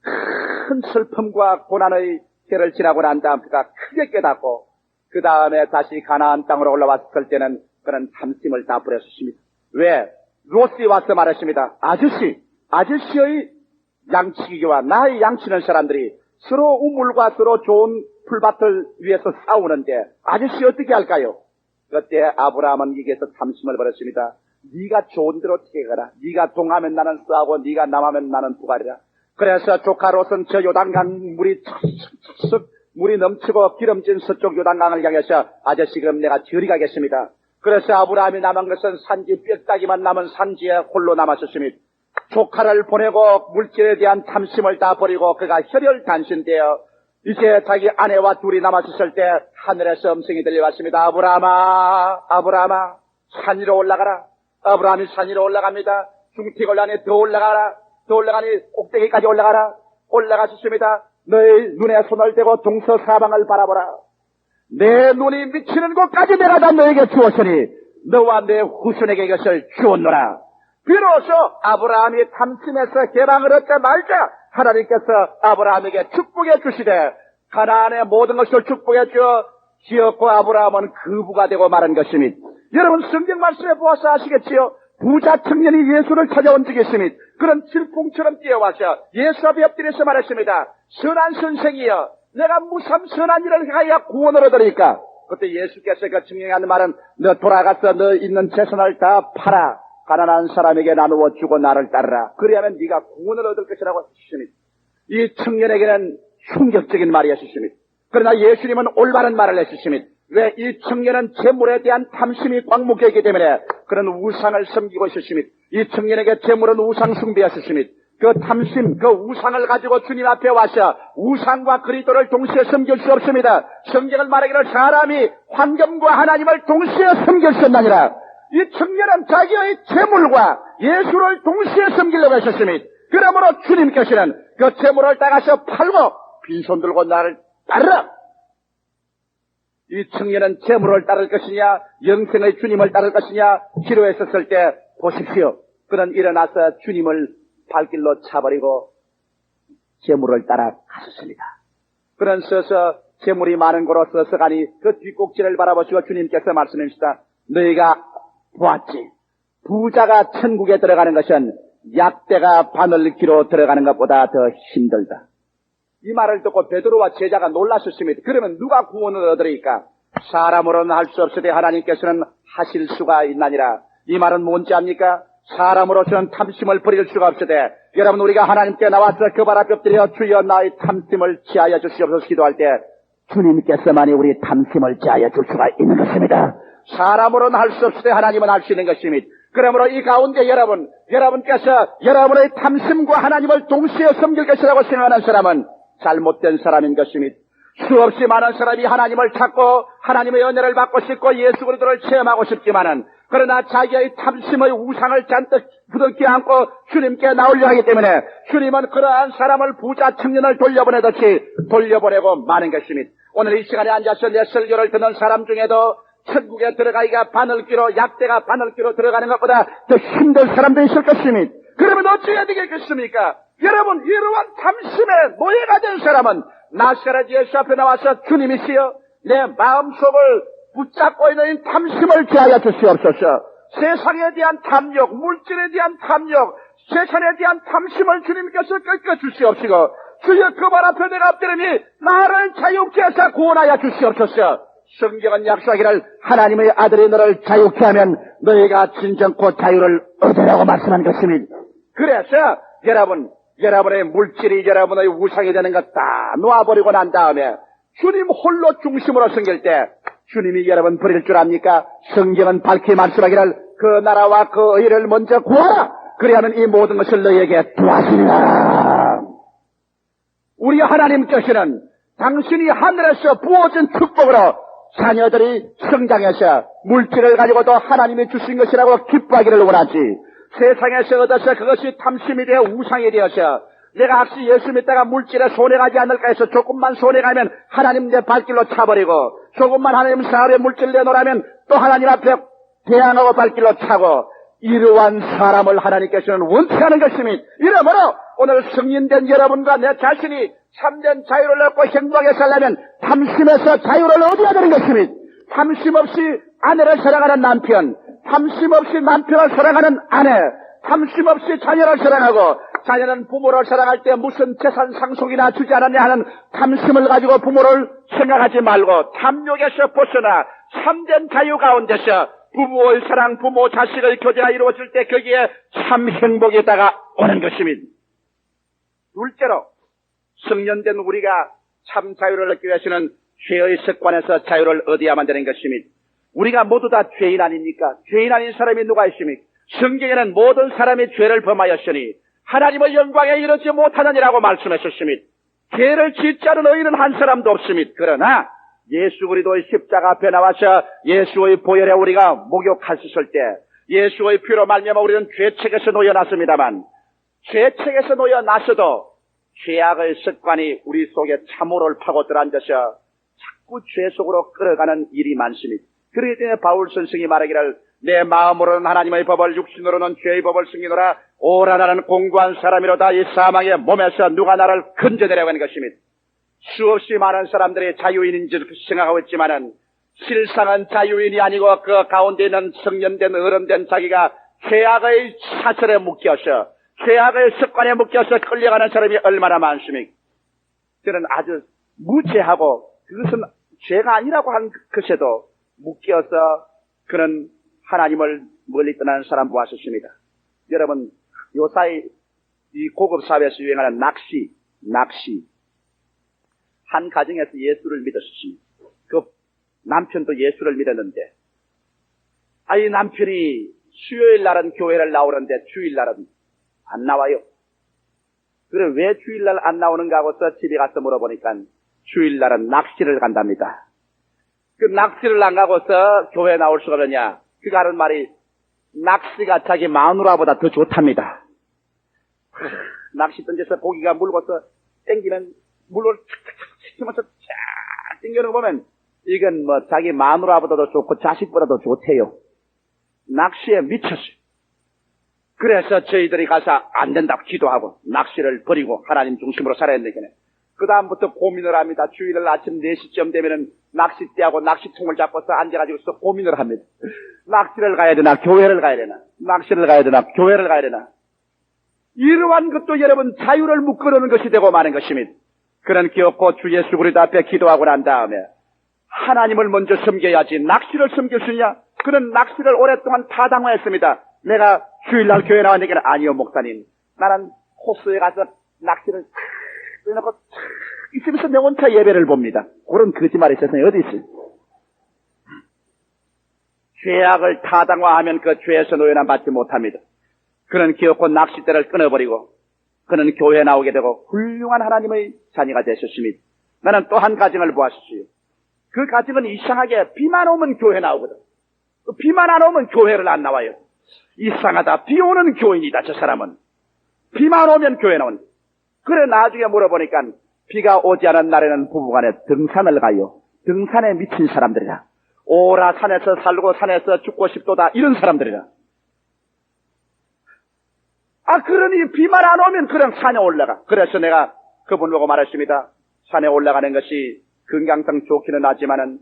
큰 슬픔과 고난의 해를 지나고 난 다음 그가 크게 깨닫고 그 다음에 다시 가나안 땅으로 올라왔을 때는 그는 탐심을 다 버렸습니다. 왜? 롯이 와서 말했습니다. 아저씨의 양치기와 나의 양치는 사람들이 서로 우물과 서로 좋은 풀밭을 위해서 싸우는데 아저씨 어떻게 할까요? 그때 아브라함은 여기에서 탐심을 버렸습니다. 네가 좋은 대로 어떻게 가라. 네가 동하면 나는 싸우고 네가 남하면 나는 부가리라. 그래서 조카 롯은 저 요단강 물이 넘치고 기름진 서쪽 요단강을 향해서 아저씨 그럼 내가 저리 가겠습니다. 그래서 아브라함이 남은 것은 산지 뼈다귀만 남은 산지에 홀로 남았었습니다. 조카를 보내고 물질에 대한 탐심을 다 버리고 그가 혈혈단신되어 이제 자기 아내와 둘이 남았을 때 하늘에서 음성이 들려왔습니다. 아브라함아 산 위로 올라가라. 아브라함이 산 위로 올라갑니다. 중티골란에 더 올라가니 꼭대기까지 올라가셨습니다. 너의 눈에 손을 대고 동서사방을 바라보라. 내 눈이 미치는 곳까지 내가 다 너에게 주었으니 너와 내 후손에게 이것을 주었노라. 비로소 아브라함이 탐심에서 개방을 얻자마자 하나님께서 아브라함에게 축복해 주시되 가나안의 모든 것을 축복해 주어 지었고 아브라함은 그부가 되고 말한 것입니다. 여러분 성경 말씀에 보아서 아시겠지요? 부자 청년이 예수를 찾아온 적이 있습니다. 그런 질풍처럼 뛰어와서 예수 앞에 엎드려서 말했습니다. 선한 선생이여 내가 무삼 선한 일을 하여 구원을 얻으리까? 그때 예수께서 그 증명하는 말은 너 돌아가서 너 있는 재산을 다 팔아 가난한 사람에게 나누어 주고 나를 따르라. 그리하면 네가 구원을 얻을 것이라고 하셨습니다. 이 청년에게는 충격적인 말이었습니다. 그러나 예수님은 올바른 말을 했습니다. 왜? 이 청년은 재물에 대한 탐심이 광목이기 때문에 그런 우상을 섬기고 있었습니다. 이 청년에게 재물은 우상 숭배였습니다. 그 탐심, 그 우상을 가지고 주님 앞에 와서 우상과 그리스도를 동시에 섬길 수 없습니다. 성경을 말하기를 사람이 환경과 하나님을 동시에 섬길 수 없느니라. 이 청년은 자기의 재물과 예수를 동시에 섬기려고 하셨습니다. 그러므로 주님께서는 그 재물을 따가서 팔고 빈손 들고 나를 따르라. 이 청년은 재물을 따를 것이냐 영생의 주님을 따를 것이냐 기로했었을 때 보십시오. 그는 일어나서 주님을 발길로 차버리고 재물을 따라 가셨습니다. 그는 서서 재물이 많은 곳으로 서서 가니 그 뒷꼭지를 바라보시고 주님께서 말씀하십니다. 너희가 보았지. 부자가 천국에 들어가는 것은 약대가 바늘기로 들어가는 것보다 더 힘들다. 이 말을 듣고 베드로와 제자가 놀라셨습니다. 그러면 누가 구원을 얻으리까? 사람으로는 할 수 없으되 하나님께서는 하실 수가 있나니라. 이 말은 뭔지 압니까? 사람으로서는 탐심을 버릴 수가 없으되 여러분 우리가 하나님께 나와서 그 발 앞에 엎드려 주여 나의 탐심을 지하여 주시옵소서 기도할 때 주님께서만이 우리 탐심을 지하여 줄 수가 있는 것입니다. 사람으로는 할 수 없으되 하나님은 할 수 있는 것입니다. 그러므로 이 가운데 여러분께서 여러분의 탐심과 하나님을 동시에 섬길 것이라고 생각하는 사람은 잘못된 사람인 것입니다. 수없이 많은 사람이 하나님을 찾고 하나님의 은혜를 받고 싶고 예수 그리스도를 체험하고 싶지만은 그러나 자기의 탐심의 우상을 잔뜩 부둥켜 안고 주님께 나오려 하기 때문에 주님은 그러한 사람을 부자 청년을 돌려보내듯이 돌려보내고 마는 것입니다. 오늘 이 시간에 앉아서 내 설교를 듣는 사람 중에도 천국에 들어가기가 바늘기로 약대가 바늘기로 들어가는 것보다 더 힘든 사람도 있을 것입니다. 그러면 어찌해야 되겠습니까? 여러분 이러한 탐심에 노예가 된 사람은 나사렛 예수 앞에 나와서 주님이시여 내 마음속을 붙잡고 있는 탐심을 제하여 주시옵소서. 세상에 대한 탐욕, 물질에 대한 탐욕, 세상에 대한 탐심을 주님께서 꺾어 주시옵시고 주여 그 발 앞에 내가 엎드리니 나를 자유케 하사 구원하여 주시옵소서. 성경은 약속하기를 하나님의 아들이 너를 자유케 하면 너희가 진정코 자유를 얻으라고 말씀한 것입니다. 그래서 여러분의 물질이 여러분의 우상이 되는 것 다 놓아버리고 난 다음에 주님 홀로 중심으로 섬길 때 주님이 여러분 버릴 줄 압니까? 성경은 밝히 말씀하기를 그 나라와 그 의를 먼저 구하라. 그리하면 이 모든 것을 너희에게 도와주리라. 우리 하나님께서는 당신이 하늘에서 부어진 축복으로 자녀들이 성장해서 물질을 가지고도 하나님이 주신 것이라고 기뻐하기를 원하지. 세상에서 얻어서 그것이 탐심이 되어 우상이 되어서 내가 혹시 예수 믿다가 물질에 손해가지 않을까 해서 조금만 손해가면 하나님 내 발길로 차버리고, 조금만 하나님 사업에 물질 내놓으라면 또 하나님 앞에 대항하고 발길로 차고, 이러한 사람을 하나님께서는 원치 않은 것이니, 이러므로 오늘 승인된 여러분과 내 자신이 참된 자유를 얻고 행복하게 살려면 탐심에서 자유를 얻어야 되는 것이니, 탐심 없이 아내를 사랑하는 남편, 탐심 없이 남편을 사랑하는 아내, 탐심 없이 자녀를 사랑하고, 자녀는 부모를 사랑할 때 무슨 재산 상속이나 주지 않았냐 하는 탐심을 가지고 부모를 생각하지 말고 탐욕에서 벗어나 참된 자유 가운데서 부모의 사랑, 부모 자식의 교제가 이루어질 때 거기에 참 행복이 다가오는 것입니다. 둘째로, 성년된 우리가 참 자유를 얻기 위해서는 죄의 습관에서 자유를 얻어야만 되는 것입니다. 우리가 모두 다 죄인 아닙니까? 죄인 아닌 사람이 누가 있습니까? 성경에는 모든 사람이 죄를 범하였으니 하나님의 영광에 이르지 못하느니라고 말씀하셨습니다. 죄를 짓지 않은 의인은 한 사람도 없습니다. 그러나 예수 그리스도의 십자가 앞에 나와서 예수의 보혈에 우리가 목욕하셨을 때 예수의 피로 말미암아 우리는 죄책에서 놓여났습니다만, 죄책에서 놓여났어도 죄악의 습관이 우리 속에 참호를 파고 들어앉아서 자꾸 죄 속으로 끌어가는 일이 많습니다. 그러기 때문에 바울 선생이 말하기를 내 마음으로는 하나님의 법을, 육신으로는 죄의 법을 승리노라. 오라 나는 공고한 사람이로다. 이 사망의 몸에서 누가 나를 건져내려고 하는 것입니다. 수없이 많은 사람들이 자유인인 줄 생각하고 있지만은 실상은 자유인이 아니고 그 가운데 있는 성년된 어른된 자기가 죄악의 사슬에 묶여서 죄악의 습관에 묶여서 끌려가는 사람이 얼마나 많습니까? 저는 아주 무죄하고 그것은 죄가 아니라고 한 것에도 묶여서 그는 하나님을 멀리 떠나는 사람 보았습니다. 여러분, 요사이 이 고급 사회에서 유행하는 낚시. 한 가정에서 예수를 믿었습니다. 그 남편도 예수를 믿었는데, 이 남편이 수요일 날은 교회를 나오는데 주일날은 안 나와요. 그래, 왜 주일날 안 나오는가 하고서 집에 가서 물어보니까 주일날은 낚시를 간답니다. 그 낚시를 안 가고서 교회에 나올 수가 없느냐? 그가 하는 말이 낚시가 자기 마누라보다 더 좋답니다. 낚시 던져서 고기가 물고서 땡기면 물을 착착착 치면서 쫙 땡겨는 거 보면 이건 뭐 자기 마누라보다도 좋고 자식보다도 좋대요. 낚시에 미쳤어요. 그래서 저희들이 가서 안 된다고 기도하고 낚시를 버리고 하나님 중심으로 살아야 되겠네. 그 다음부터 고민을 합니다. 주일날 아침 4시쯤 되면은 낚싯대하고 낚시통을 잡고서 앉아가지고서 고민을 합니다. 낚시를 가야 되나, 교회를 가야 되나, 낚시를 가야 되나, 교회를 가야 되나. 이러한 것도 여러분 자유를 묶어놓는 것이 되고 마는 것입니다. 그런 기억고 주 예수 그리스도 앞에 기도하고 난 다음에 하나님을 먼저 섬겨야지 낚시를 섬길 수 있냐? 그는 낚시를 오랫동안 타당화했습니다. 내가 주일날 교회 나왔는데 아니요 목사님, 나는 호수에 가서 낚시를 그래놓고 있으면서 내 혼자 예배를 봅니다. 그런 거짓말이 세상에 어디 있어요? 죄악을 타당화하면 그 죄에서 노연함 받지 못합니다. 그는 기어코 낚싯대를 끊어버리고 그는 교회에 나오게 되고 훌륭한 하나님의 자녀가 되셨습니다. 나는 또 한 가정을 보았어요. 그 가정은 이상하게 비만 오면 교회 나오거든. 비만 안 오면 교회를 안 나와요. 이상하다. 비 오는 교인이다 저 사람은. 비만 오면 교회 나오는. 그래 나중에 물어보니까 비가 오지 않은 날에는 부부간에 등산을 가요. 등산에 미친 사람들이라. 오라 산에서 살고 산에서 죽고 싶도다 이런 사람들이라. 그러니 비만 안 오면 그냥 산에 올라가. 그래서 내가 그분 보고 말했습니다. 산에 올라가는 것이 건강상 좋기는 하지만은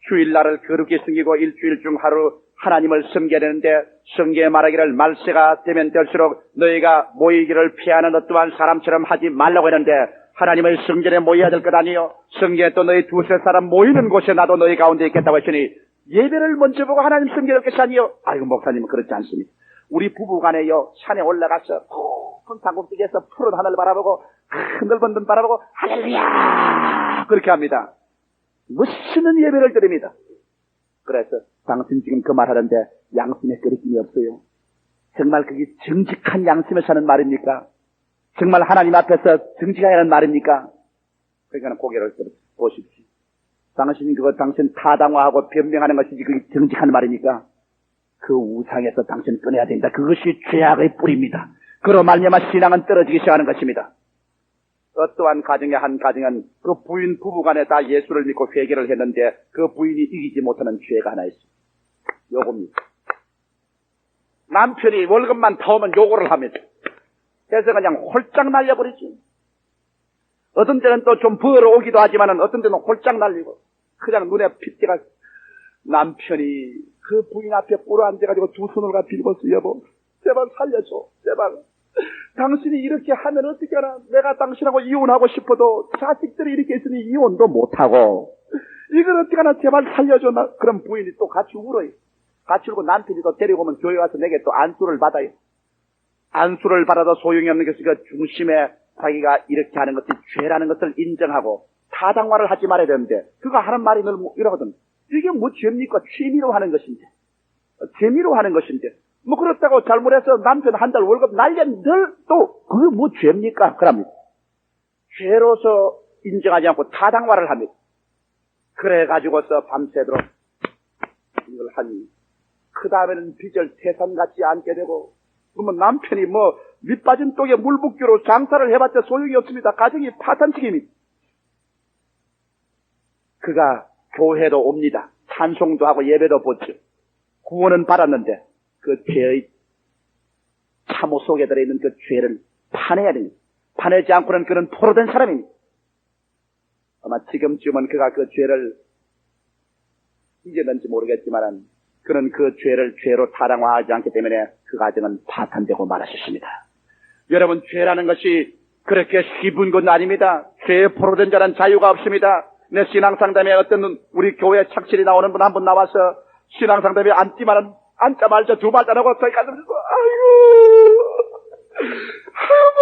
주일날을 거룩히 섬기고 일주일 중 하루 하나님을 섬겨야 되는데 성경에 말하기를 말세가 되면 될수록 너희가 모이기를 피하는 어떠한 사람처럼 하지 말라고 했는데 하나님의 성전에 모여야 될 것 아니요? 성경에 또 너희 두세 사람 모이는 곳에 나도 너희 가운데 있겠다고 했으니 예배를 먼저 보고 하나님 섬겨야 될 것이 아니요? 아이고 목사님은 그렇지 않습니다. 우리 부부간에요 산에 올라가서 높은 산꼭대기에서 푸른 하늘을 바라보고 넓은 눈 바라보고 할렐루야 그렇게 합니다. 멋있는 예배를 드립니다. 그래서 당신 지금 그 말하는데 양심에 끓임이 없어요. 정말 그게 정직한 양심에 사는 말입니까? 정말 하나님 앞에서 정직하게 하는 말입니까? 그러니까 고개를 보십시오. 당신 타당화하고 변명하는 것이 그게 정직한 말입니까? 그 우상에서 당신 꺼내야 된다. 그것이 죄악의 뿌리입니다. 그로 말미암아 신앙은 떨어지기 시작하는 것입니다. 어떠한 가정의 한 가정은 그 부인 부부간에 다 예수를 믿고 회개를 했는데 그 부인이 이기지 못하는 죄가 하나 있습니다. 요겁니다. 남편이 월급만 타오면 요구를 합니다. 그래서 그냥 홀짝 날려버리지. 어떤 때는 또 좀 벌어오기도 하지만은 어떤 때는 홀짝 날리고 그냥 눈에 핏대가 남편이 그 부인 앞에 꿇어 앉아가지고 두 손을 가 빌고서 여보 제발 살려줘 제발 당신이 이렇게 하면 어떻게 하나 내가 당신하고 이혼하고 싶어도 자식들이 이렇게 있으니 이혼도 못하고 이걸 어떻게 하나 제발 살려줘. 그럼 부인이 또 같이 울어요. 같이 울고 남편이 또 데리고 오면 교회 와서 내게 또 안수를 받아요. 안수를 받아도 소용이 없는 것이 그 중심에 자기가 이렇게 하는 것이 죄라는 것을 인정하고 타당화를 하지 말아야 되는데 그가 하는 말이 늘 이러거든. 이게 뭐 죄입니까? 취미로 하는 것인데 재미로 하는 것인데 뭐 그렇다고 잘못해서 남편 한 달 월급 날렸는들 또 그게 뭐 죄입니까? 그럽니다. 죄로서 인정하지 않고 타당화를 합니다. 그래가지고서 밤새도록 이걸 하니 그 다음에는 빚을 태산같이 안게 되고 그러면 남편이 뭐 밑빠진 독에 물 붓기로 장사를 해봤자 소용이 없습니다. 가정이 파탄식입니다. 그가 교회도 옵니다. 찬송도 하고 예배도 보죠. 구원은 받았는데 그 죄의 참호 속에 들어있는 그 죄를 파내야 됩니다. 파내지 않고는 그는 포로된 사람입니다. 아마 지금쯤은 그가 그 죄를 이겼는지 모르겠지만 그는 그 죄를 죄로 타당화하지 않기 때문에 그 가정은 파탄되고 말았습니다. 여러분 죄라는 것이 그렇게 쉬운 건 아닙니다. 죄에 포로된 자는 자유가 없습니다. 내 신앙상담에 어떤 우리 교회 착실히 나오는 분 한 분 나와서 신앙상담에 앉지만은 앉자마자 두 발자라고 저기 가서 아이고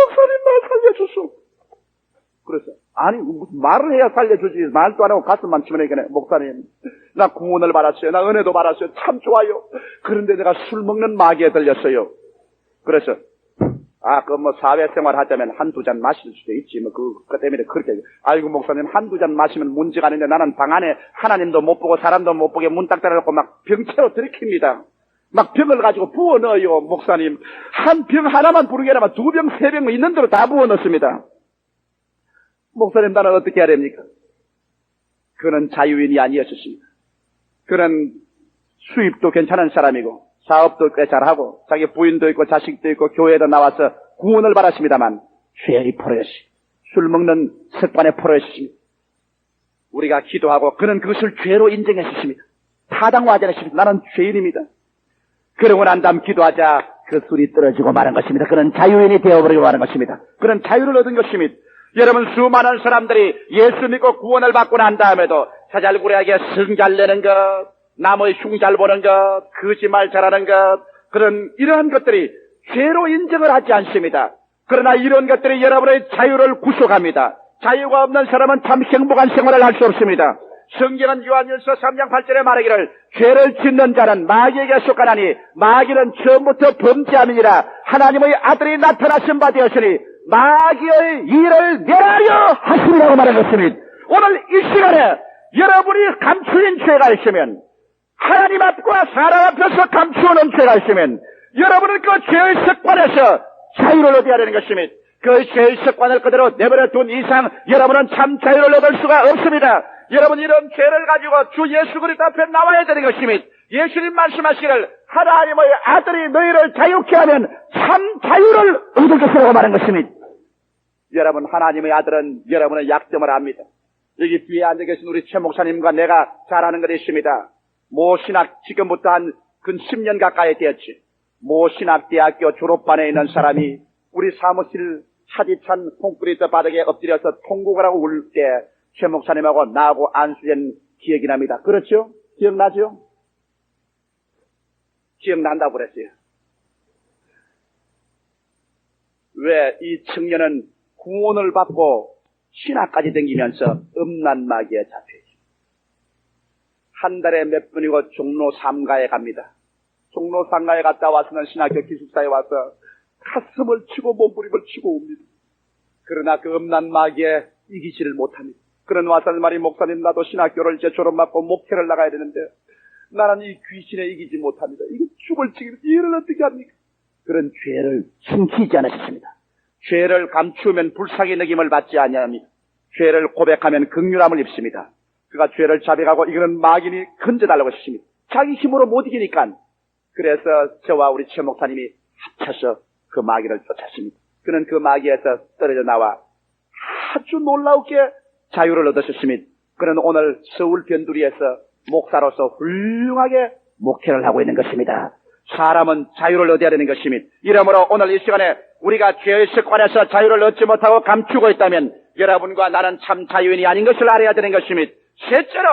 목사님 나 살려주소. 그래서 아니 무슨 말을 해야 살려주지 말도 안 하고 가슴만 치면 이겨네. 목사님 나 구원을 받았어요. 나 은혜도 받았어요. 참 좋아요. 그런데 내가 술 먹는 마귀에 들렸어요. 그래서 그 뭐 사회생활 하자면 한두 잔 마실 수도 있지. 뭐 그것 때문에 그렇게 아이고 목사님 한두 잔 마시면 문제가 아닌데 나는 방 안에 하나님도 못 보고 사람도 못 보게 문 딱 닫아놓고 막 병채로 들이킵니다. 막 병을 가지고 부어 넣어요. 목사님 한 병 하나만 부르게 하면 두 병 세 병 있는 대로 다 부어 넣습니다. 목사님 나는 어떻게 해야 됩니까? 그는 자유인이 아니었습니다. 그는 수입도 괜찮은 사람이고 사업도 꽤 잘하고 자기 부인도 있고 자식도 있고 교회도 나와서 구원을 받았습니다만 죄의 포로였습니다. 술 먹는 습관의 포로였습니다. 우리가 기도하고 그는 그것을 죄로 인정했습니다. 타당화하지 않았습니다. 나는 죄인입니다. 그러고 난 다음 기도하자 그 술이 떨어지고 마는 것입니다. 그는 자유인이 되어버리고 마는 것입니다. 그는 자유를 얻은 것입니다. 여러분 수많은 사람들이 예수 믿고 구원을 받고 난 다음에도 사잘구레하게 성 잘 내는 것 남의 흉 잘 보는 것 거짓말 잘하는 것 그런 이러한 것들이 죄로 인정을 하지 않습니다. 그러나 이런 것들이 여러분의 자유를 구속합니다. 자유가 없는 사람은 참 행복한 생활을 할 수 없습니다. 성경은 요한일서 3장 8절에 말하기를 죄를 짓는 자는 마귀에게 속하나니 마귀는 처음부터 범죄함이니라 하나님의 아들이 나타나신 바 되었으니 마귀의 일을 멸하려 하시리라고 말하셨습니다. 오늘 이 시간에 여러분이 감추인 죄가 있으면 하나님 앞과 사람 앞에서 감추어놓은 죄가 있으면 여러분은 그 죄의 습관에서 자유를 얻어야 되는 것입니다. 그 죄의 습관을 그대로 내버려 둔 이상 여러분은 참 자유를 얻을 수가 없습니다. 여러분 이런 죄를 가지고 주 예수 그리스도 앞에 나와야 되는 것입니다. 예수님 말씀하시기를 하나님의 아들이 너희를 자유케 하면 참 자유를 얻을 것이라고 말한 것입니다. 여러분 하나님의 아들은 여러분의 약점을 압니다. 여기 뒤에 앉아 계신 우리 최 목사님과 내가 잘 아는 것이 있습니다. 모신학 지금부터 한 근 10년 가까이 되었지. 모신학대학교 졸업반에 있는 사람이 우리 사무실 차디찬 콘크리트 바닥에 엎드려서 통곡을 하고 울 때 최 목사님하고 나하고 안수된 기억이 납니다. 그렇죠? 기억나죠? 기억난다고 그랬어요. 왜 이 청년은 구원을 받고 신학까지 다니면서 음란마귀에 잡혀있어요. 한 달에 몇 번이고 종로 3가에 갑니다. 종로 3가에 갔다 와서는 신학교 기숙사에 와서 가슴을 치고 몸부림을 치고 옵니다. 그러나 그 음란마귀에 이기지를 못합니다. 그런 와서는 말이 목사님 나도 신학교를 이제 졸업받고 목회를 나가야 되는데 나는 이 귀신에 이기지 못합니다. 이거 죽을 지금 이를 어떻게 합니까? 그런 죄를 숨기지 않으셨습니다. 죄를 감추면 불쌍히 느낌을 받지 아니합니다. 죄를 고백하면 긍휼함을 입습니다. 그가 죄를 자백하고 이거는 마귀니 건져달라고 하십니다. 자기 힘으로 못 이기니까. 그래서 저와 우리 최 목사님이 합쳐서 그 마귀를 쫓았습니다. 그는 그 마귀에서 떨어져 나와 아주 놀라우게 자유를 얻으셨습니다. 그는 오늘 서울 변두리에서 목사로서 훌륭하게 목회를 하고 있는 것입니다. 사람은 자유를 얻어야 되는 것입니다. 이러므로 오늘 이 시간에 우리가 죄의 습관에서 자유를 얻지 못하고 감추고 있다면 여러분과 나는 참 자유인이 아닌 것을 알아야 되는 것입니다. 셋째로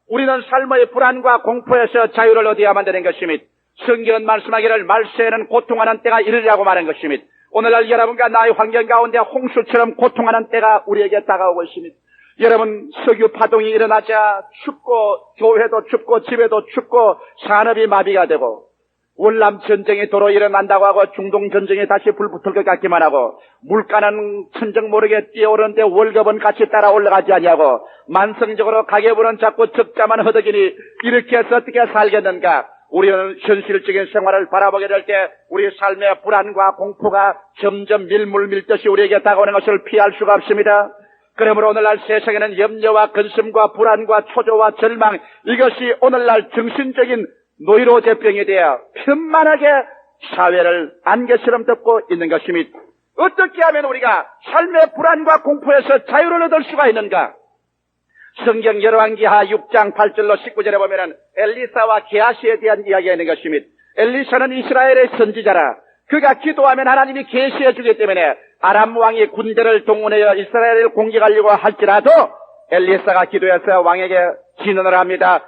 우리는 삶의 불안과 공포에서 자유를 얻어야만 되는 것입니다. 성경은 말씀하기를 말세에는 고통하는 때가 이르리라고 말한 것입니다. 오늘날 여러분과 나의 환경 가운데 홍수처럼 고통하는 때가 우리에게 다가오고 있습니다. 여러분, 석유 파동이 일어나자 춥고 교회도 춥고 집에도 춥고 산업이 마비가 되고 월남 전쟁이 도로 일어난다고 하고 중동 전쟁이 다시 불 붙을 것 같기만 하고 물가는 천정 모르게 뛰어오르는데 월급은 같이 따라 올라가지 아니하고 만성적으로 가계부는 자꾸 적자만 허덕이니 이렇게 해서 어떻게 살겠는가? 우리는 현실적인 생활을 바라보게 될 때 우리 삶의 불안과 공포가 점점 밀물 밀듯이 우리에게 다가오는 것을 피할 수가 없습니다. 그러므로 오늘날 세상에는 염려와 근심과 불안과 초조와 절망, 이것이 오늘날 정신적인 노이로제병이 되어 편만하게 사회를 안개처럼 덮고 있는 것입니다. 어떻게 하면 우리가 삶의 불안과 공포에서 자유를 얻을 수가 있는가? 성경 열왕기하 6장 8절로 19절에 보면은 엘리사와 게하시에 대한 이야기가 있는 것입니다. 엘리사는 이스라엘의 선지자라. 그가 기도하면 하나님이 계시해 주기 때문에 아람 왕이 군대를 동원하여 이스라엘을 공격하려고 할지라도 엘리사가 기도해서 왕에게 진언을 합니다.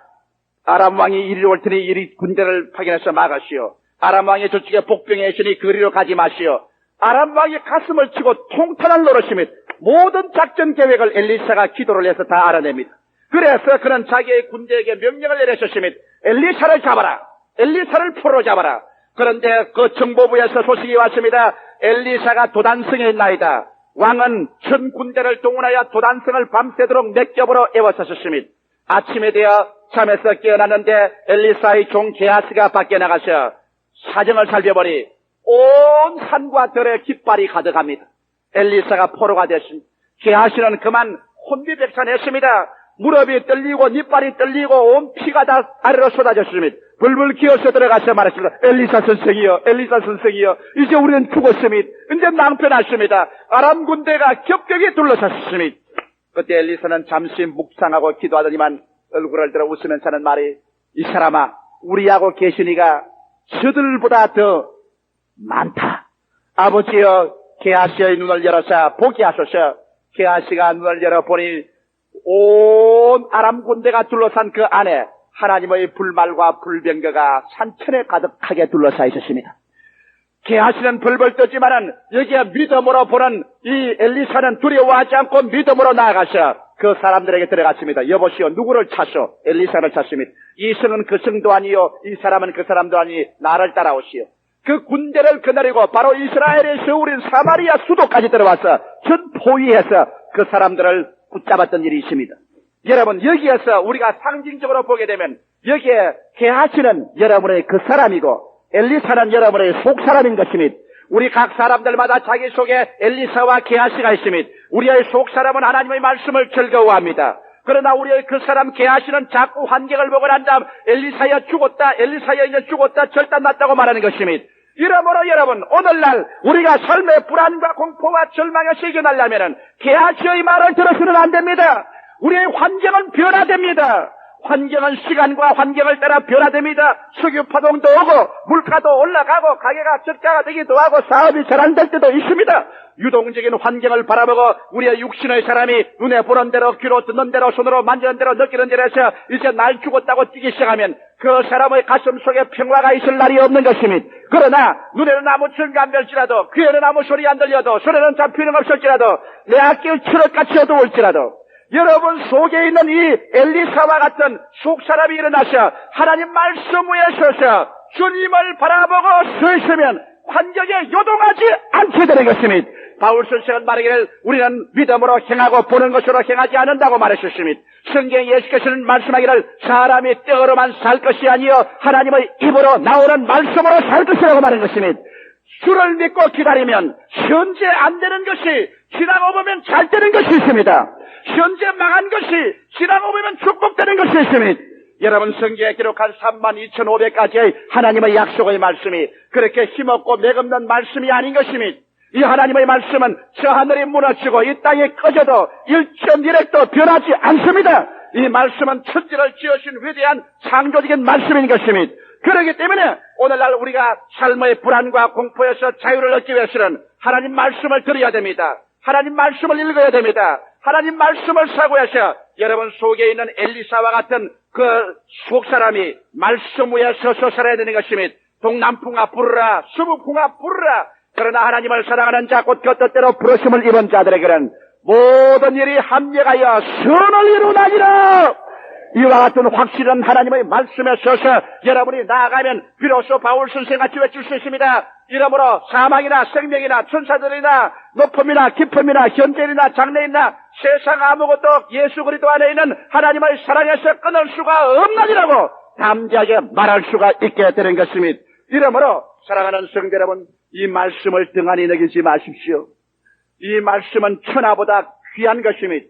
아람 왕이 이리로 올 테니 이리 군대를 파견해서 막으시오. 아람 왕이 저쪽에 복병에 있으니 그리로 가지 마시오. 아람 왕이 가슴을 치고 통탄할 노릇입니다. 모든 작전 계획을 엘리사가 기도를 해서 다 알아냅니다. 그래서 그는 자기의 군대에게 명령을 내리셨습니다. 엘리사를 잡아라. 엘리사를 포로 잡아라. 그런데 그 정보부에서 소식이 왔습니다. 엘리사가 도단성에 있나이다. 왕은 전 군대를 동원하여 도단성을 밤새도록 맥겹으로 에워싸셨습니다. 아침에 되어 잠에서 깨어났는데 엘리사의 종 게하시가 밖에 나가서 사정을 살펴보니 온 산과 들에 깃발이 가득합니다. 엘리사가 포로가 됐습니다. 게하시는 그만 혼비백산했습니다. 무릎이 떨리고 니빨이 떨리고 온 피가 다 아래로 쏟아졌습니다. 불불 기어서 들어가서 말했습니다. 엘리사 선생이여, 엘리사 선생이여, 이제 우리는 죽었습니다. 이제 낭패났습니다. 아람 군대가 겹겹이 둘러섰습니다. 그때 엘리사는 잠시 묵상하고 기도하더니만 얼굴을 들어 웃으면서 하는 말이, 이 사람아, 우리하고 계시니가 저들보다 더 많다. 아버지여, 게하시의 눈을 열어서 보게 하소서. 게하시가 눈을 열어보니 온 아람 군대가 둘러싼 그 안에 하나님의 불말과 불병거가 산천에 가득하게 둘러싸여 있었습니다. 게하시는 벌벌 떠지만은 여기에 믿음으로 보는 이 엘리사는 두려워하지 않고 믿음으로 나아가서 그 사람들에게 들어갔습니다. 여보시오, 누구를 찾소? 엘리사를 찾습니다. 이 성은 그 성도 아니요, 이 사람은 그 사람도 아니, 나를 따라오시오. 그 군대를 거느리고 바로 이스라엘의 서울인 사마리아 수도까지 들어와서 전 포위해서 그 사람들을 붙잡았던 일이 있습니다. 여러분, 여기에서 우리가 상징적으로 보게 되면 여기에 게하시는 여러분의 그 사람이고 엘리사는 여러분의 속사람인 것입니다. 우리 각 사람들마다 자기 속에 엘리사와 게하시가 있습니다. 우리의 속사람은 하나님의 말씀을 즐거워합니다. 그러나 우리의 그 사람 게하시는 자꾸 환경을 보고 난 다음 엘리사야 죽었다, 엘리사야 이제 죽었다, 절단났다고 말하는 것입니다. 이러므로 여러분, 오늘날 우리가 삶의 불안과 공포와 절망에서 이겨나려면 게하시의 말을 들어서는 안 됩니다. 우리의 환경은 변화됩니다. 환경은 시간과 환경을 따라 변화됩니다. 석유파동도 오고 물가도 올라가고 가게가 적자가 되기도 하고 사업이 잘 안 될 때도 있습니다. 유동적인 환경을 바라보고 우리의 육신의 사람이 눈에 보는 대로, 귀로 듣는 대로, 손으로 만지는 대로, 느끼는 대로 해서 이제 날 죽었다고 뛰기 시작하면 그 사람의 가슴 속에 평화가 있을 날이 없는 것입니다. 그러나 눈에는 아무 증거 안 될지라도, 귀에는 아무 소리 안 들려도, 손에는 잡히는 없을지라도, 내 앞길 추럭같이 어두울지라도 여러분 속에 있는 이 엘리사와 같은 속사람이 일어나서 하나님 말씀 위에 서서 주님을 바라보고 서 있으면 환경에 요동하지 않게 되는 것입니다. 바울 선생은 말하기를 우리는 믿음으로 행하고 보는 것으로 행하지 않는다고 말하셨습니다. 성경에 예수께서는 말씀하기를 사람이 떡으로만 살 것이 아니요 하나님의 입으로 나오는 말씀으로 살 것이라고 말한 것입니다. 주를 믿고 기다리면 현재 안 되는 것이 지나고 보면 잘 되는 것이 있습니다. 현재 망한 것이 지나고 보면 축복되는 것이 있습니다. 여러분, 성경에 기록한 32,500가지의 하나님의 약속의 말씀이 그렇게 힘없고 맥없는 말씀이 아닌 것입니다. 이 하나님의 말씀은 저 하늘이 무너지고 이 땅이 꺼져도 1.1핵도 변하지 않습니다. 이 말씀은 천지를 지으신 위대한 창조적인 말씀인 것입니다. 그렇기 때문에 오늘날 우리가 삶의 불안과 공포에서 자유를 얻기 위해서는 하나님 말씀을 들어야 됩니다. 하나님 말씀을 읽어야 됩니다. 하나님 말씀을 사고해서 여러분 속에 있는 엘리사와 같은 그 속사람이 말씀 위에 서서 살아야 되는 것입니다. 동남풍아 부르라, 서북풍아 부르라. 그러나 하나님을 사랑하는 자 곧 그 뜻대로 부르심을 입은 자들에게는 모든 일이 합력하여 선을 이루나니라. 이와 같은 확실한 하나님의 말씀에 서서 여러분이 나아가면 비로소 바울 선생같이 외칠 수 있습니다. 이러므로 사망이나 생명이나 천사들이나 높음이나 깊음이나 현재이나 장래이나 세상 아무것도 예수 그리스도 안에 있는 하나님의 사랑에서 끊을 수가 없느니라고 담대하게 말할 수가 있게 되는 것입니다. 이러므로 사랑하는 성도 여러분, 이 말씀을 등한히 여기지 마십시오. 이 말씀은 천하보다 귀한 것입니다.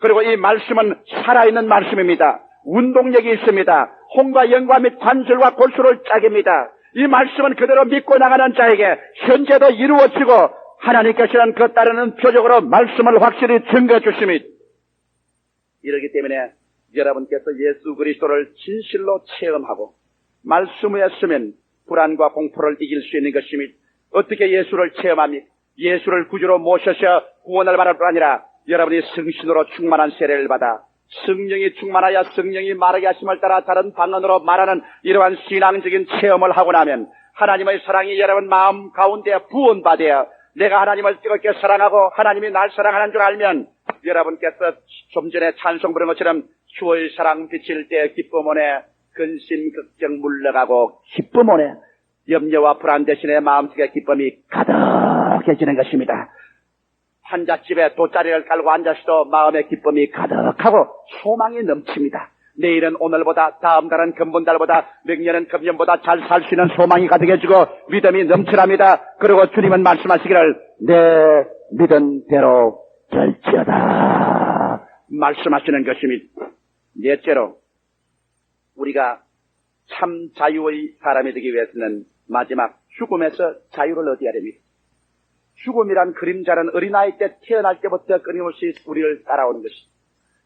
그리고 이 말씀은 살아있는 말씀입니다. 운동력이 있습니다. 홍과 영과 및 관절과 골수를 짜깁니다. 이 말씀은 그대로 믿고 나가는 자에게 현재도 이루어지고 하나님께서는 그 따르는 표적으로 말씀을 확실히 증거해 주십니다. 이렇기 때문에 여러분께서 예수 그리스도를 진실로 체험하고 말씀 위에 서면 불안과 공포를 이길 수 있는 것입니다. 어떻게 예수를 체험합니까? 예수를 구주로 모셔서 구원을 받을 뿐 아니라 여러분이 성신으로 충만한 세례를 받아 성령이 충만하여 성령이 말하게 하심을 따라 다른 방언으로 말하는 이러한 신앙적인 체험을 하고 나면 하나님의 사랑이 여러분 마음 가운데 부은받아 내가 하나님을 뜨겁게 사랑하고 하나님이 날 사랑하는 줄 알면 여러분께서 좀 전에 찬송 부른 것처럼 주의 사랑 비칠 때 기쁨 오네 근심 걱정 물러가고 기쁨 오네 염려와 불안 대신에 마음속에 기쁨이 가득해지는 것입니다. 환자집에 돗자리를 깔고 앉아서도 마음의 기쁨이 가득하고 소망이 넘칩니다. 내일은 오늘보다 다음 달은 금번달보다 명년은 금년보다 잘 살 수 있는 소망이 가득해지고 믿음이 넘쳐납니다. 그리고 주님은 말씀하시기를 내 믿은 대로 될지어다 말씀하시는 것입니다. 넷째로 우리가 참 자유의 사람이 되기 위해서는 마지막 죽음에서 자유를 얻어야 됩니다. 죽음이란 그림자는 어린아이 때 태어날 때부터 끊임없이 우리를 따라오는 것입니다.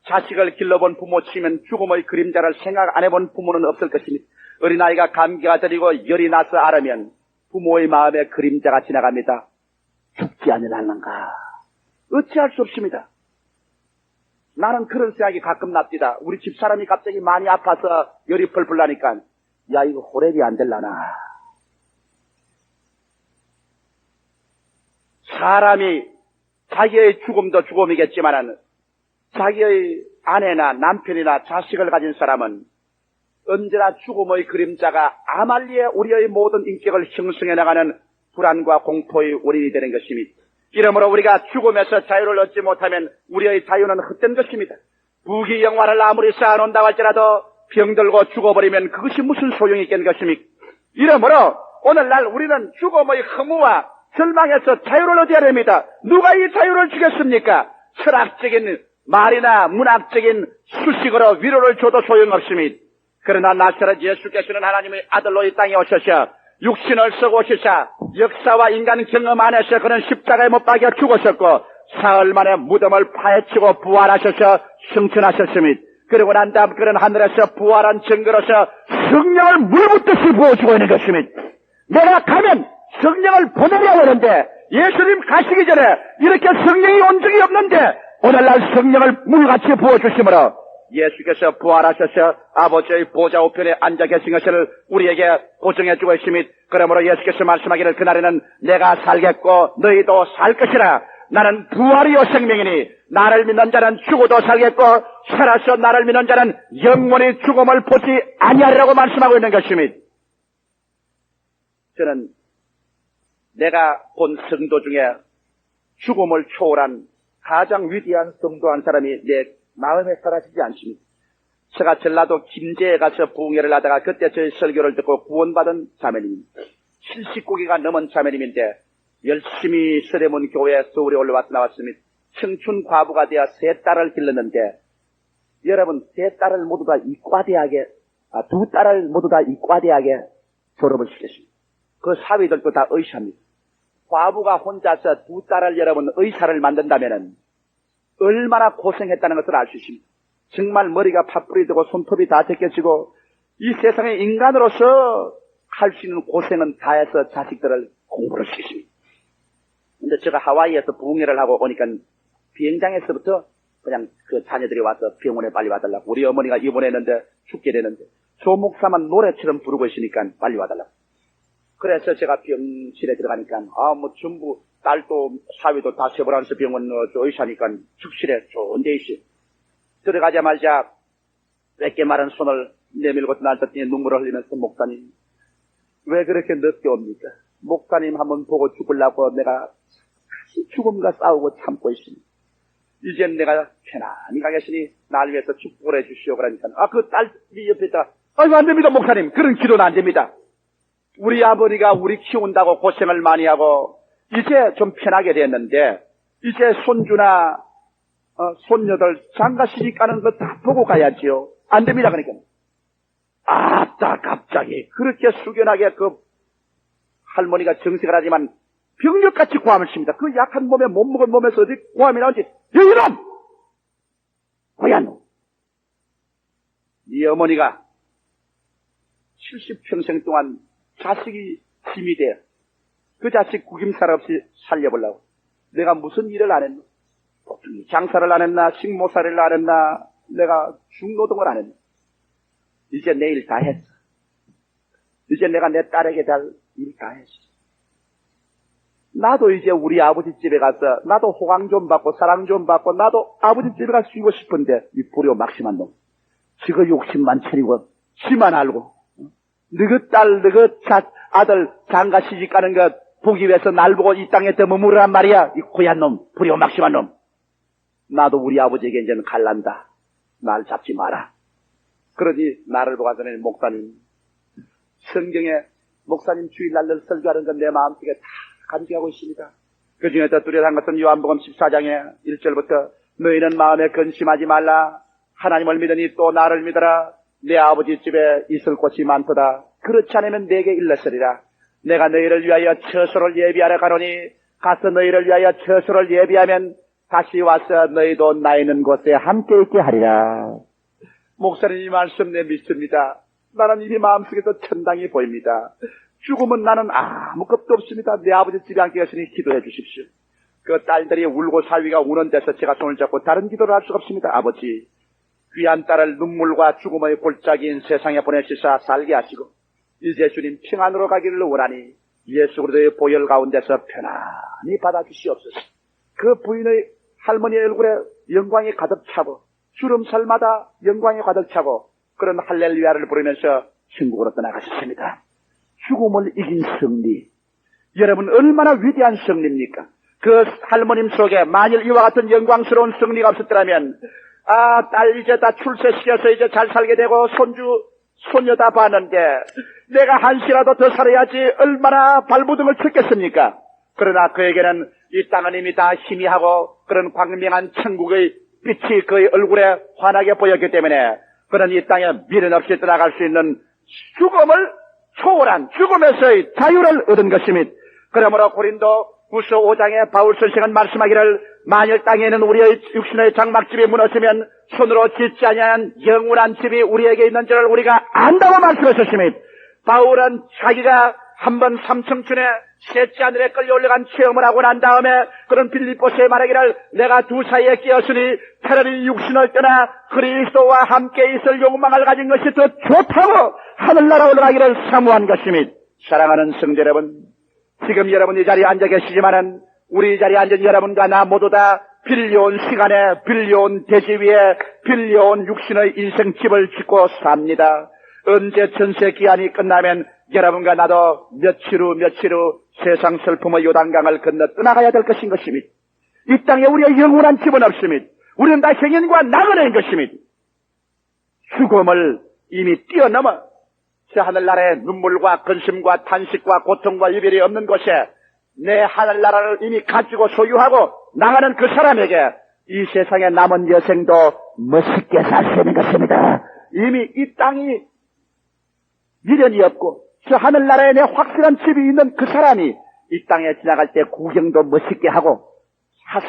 자식을 길러본 부모 치면 죽음의 그림자를 생각 안 해본 부모는 없을 것입니다. 어린아이가 감기가 들리고 열이 나서 앓으면 부모의 마음에 그림자가 지나갑니다. 죽지 않으려는가 어찌할 수 없습니다. 나는 그런 생각이 가끔 납니다. 우리 집사람이 갑자기 많이 아파서 열이 펄펄 나니까 야 이거 호랩이 안 될라나. 사람이 자기의 죽음도 죽음이겠지만은 자기의 아내나 남편이나 자식을 가진 사람은 언제나 죽음의 그림자가 아말리에 우리의 모든 인격을 형성해 나가는 불안과 공포의 원인이 되는 것입니다. 이러므로 우리가 죽음에서 자유를 얻지 못하면 우리의 자유는 헛된 것입니다. 부귀 영화를 아무리 쌓아놓는다고 할지라도 병들고 죽어버리면 그것이 무슨 소용이 있겠는 것입니까? 이러므로 오늘날 우리는 죽음의 허무와 절망에서 자유를 얻어야 됩니다. 누가 이 자유를 주겠습니까? 철학적인 말이나 문학적인 수식으로 위로를 줘도 소용없습니다. 그러나 나사렛 예수께서는 하나님의 아들로 이 땅에 오셔서 육신을 쓰고 오시사 역사와 인간 경험 안에서 그는 십자가에 못 박여 죽으셨고 사흘 만에 무덤을 파헤치고 부활하셔서 승천하셨습니다. 그리고 난 다음 그는 하늘에서 부활한 증거로서 성령을 물붓듯이 부어주고 있는 것입니다. 내가 가면 성령을 보내려고 하는데 예수님 가시기 전에 이렇게 성령이 온 적이 없는데 오늘날 성령을 물같이 부어주심으로 예수께서 부활하셔서 아버지의 보좌 우편에 앉아 계신 것을 우리에게 보증해주고 있습니다. 그러므로 예수께서 말씀하기를 그날에는 내가 살겠고 너희도 살 것이라. 나는 부활이요 생명이니 나를 믿는 자는 죽어도 살겠고 살아서 나를 믿는 자는 영원히 죽음을 보지 아니하리라고 말씀하고 있는 것입니다. 저는 내가 본 성도 중에 죽음을 초월한 가장 위대한 성도 한 사람이 내 마음에 사라지지 않습니다. 제가 전라도 김제에 가서 부흥회를 하다가 그때 저희 설교를 듣고 구원받은 자매님입니다. 70고개가 넘은 자매님인데 열심히 서대문 교회 서울에 올라와서 나왔습니다. 청춘 과부가 되어 세 딸을 길렀는데 여러분 세 딸을 모두 다 이과대학에 두 딸을 모두 다 이과대학에 졸업을 시켰습니다. 그 사위들도 다 의사입니다. 과부가 혼자서 두 딸을 여러분 의사를 만든다면은 얼마나 고생했다는 것을 알 수 있습니다. 정말 머리가 팥불이 되고 손톱이 다 벗겨지고 이 세상에 인간으로서 할 수 있는 고생은 다 해서 자식들을 공부를 시켰습니다. 근데 제가 하와이에서 부흥회를 하고 오니까 비행장에서부터 그냥 그 자녀들이 와서 병원에 빨리 와달라고. 우리 어머니가 입원했는데 죽게 되는데 조 목사만 노래처럼 부르고 있으니까 빨리 와달라고. 그래서 제가 병실에 들어가니까 뭐 전부 딸도 사위도 다 세브란스 병원 의사니까 죽실에 좋은 데 있어. 들어가자마자 뺏게 마른 손을 내밀고 날떴더니 눈물을 흘리면서 목사님 왜 그렇게 늦게 옵니까? 목사님 한번 보고 죽으려고 내가 죽음과 싸우고 참고 있습니다. 이젠 내가 편안히 가겠으니 날 위해서 축복을 해주시오. 그러니까 그 딸이 옆에 있다가 아이고 안 됩니다 목사님. 그런 기도는 안 됩니다. 우리 아버지가 우리 키운다고 고생을 많이 하고 이제 좀 편하게 됐는데 이제 손주나 손녀들 장가 시집 가는 거 다 보고 가야지요. 안 됩니다. 그러니까 아따 갑자기 그렇게 숙연하게 그 할머니가 정색을 하지만 병력같이 고함을 칩니다. 그 약한 몸에 못 먹은 몸에서 어디 고함이 나오지. 이놈! 고얀 놈! 네 어머니가 70평생 동안 자식이 힘이 돼. 그 자식 구김살 없이 살려보려고. 내가 무슨 일을 안 했나? 장사를 안 했나? 식모살이를 안 했나? 내가 중노동을 안 했나? 이제 내 일 다 했어. 이제 내가 내 딸에게 달 일 다 했어. 나도 이제 우리 아버지 집에 가서 나도 호강 좀 받고 사랑 좀 받고 나도 아버지 집에 가서 쉬고 싶은데 이 불효 막심한 놈. 지가 욕심만 차리고 지만 알고 너희 딸 너희 아들 장가 시집 가는 거 보기 위해서 날 보고 이 땅에 더 머무르란 말이야. 이 고얀 놈 불효 막심한 놈. 나도 우리 아버지에게 이제는 갈란다. 날 잡지 마라. 그러니 나를 보고 하더니 목사님 성경에 목사님 주일날을 설교하는 건 내 마음속에 다 간직하고 있습니다. 그 중에 더 뚜렷한 것은 요한복음 14장의 1절부터 너희는 마음에 근심하지 말라. 하나님을 믿으니 또 나를 믿어라. 내 아버지 집에 있을 곳이 많도다. 그렇지 않으면 내게 일렀으리라. 내가 너희를 위하여 처소를 예비하러 가노니 가서 너희를 위하여 처소를 예비하면 다시 와서 너희도 나 있는 곳에 함께 있게 하리라. 목사님 이 말씀 내 믿습니다. 나는 이미 마음속에서 천당이 보입니다. 죽으면 나는 아무것도 없습니다. 내 아버지 집에 함께 계시니 기도해 주십시오. 그 딸들이 울고 사위가 우는 데서 제가 손을 잡고 다른 기도를 할 수가 없습니다. 아버지 귀한 딸을 눈물과 죽음의 골짜기인 세상에 보내시사 살게 하시고 이제 주님 평안으로 가기를 원하니 예수 그리스도의 보혈 가운데서 편안히 받아주시옵소서. 그 부인의 할머니의 얼굴에 영광이 가득 차고 주름살마다 영광이 가득 차고 그런 할렐루야를 부르면서 천국으로 떠나가셨습니다. 죽음을 이긴 승리. 여러분 얼마나 위대한 승리입니까? 그 할머님 속에 만일 이와 같은 영광스러운 승리가 없었더라면 딸 이제 다 출세시켜서 이제 잘 살게 되고 손녀 다 봤는데 내가 한시라도 더 살아야지 얼마나 발부둥을 쳤겠습니까? 그러나 그에게는 이 땅은 이미 다 희미하고 그런 광명한 천국의 빛이 그의 얼굴에 환하게 보였기 때문에 그는 이 땅에 미련 없이 떠나갈 수 있는 죽음을 초월한 죽음에서의 자유를 얻은 것입니다. 그러므로 고린도 후서 5장에 바울 선생은 말씀하기를 만일 땅에는 우리의 육신의 장막집이 무너지면 손으로 짓지 아니한 영원한 집이 우리에게 있는 줄을 우리가 안다고 말씀하셨습니다. 바울은 자기가 한번 삼청춘에 셋째 하늘에 끌려 올라간 체험을 하고 난 다음에 그런 빌립보서에 말하기를 내가 두 사이에 끼었으니 차라리 육신을 떠나 그리스도와 함께 있을 욕망을 가진 것이 더 좋다고 하늘나라 올라가기를 사모한 것입니다. 사랑하는 성도 여러분, 지금 여러분 이 자리에 앉아 계시지만은 우리 이 자리에 앉은 여러분과 나 모두 다 빌려온 시간에 빌려온 대지 위에 빌려온 육신의 인생집을 짓고 삽니다. 언제 전세 기한이 끝나면 여러분과 나도 며칠 후 세상 슬픔의 요단강을 건너 떠나가야 될 것인 것입니다. 이 땅에 우리의 영원한 집은 없으며 우리는 다 행인과 나그네인 것이며 죽음을 이미 뛰어넘어 저 하늘나라에 눈물과 근심과 탄식과 고통과 이별이 없는 곳에 내 하늘나라를 이미 가지고 소유하고 나가는 그 사람에게 이 세상에 남은 여생도 멋있게 살 수 있는 것입니다. 이미 이 땅이 미련이 없고 저 하늘나라에 내 확실한 집이 있는 그 사람이 이 땅에 지나갈 때 구경도 멋있게 하고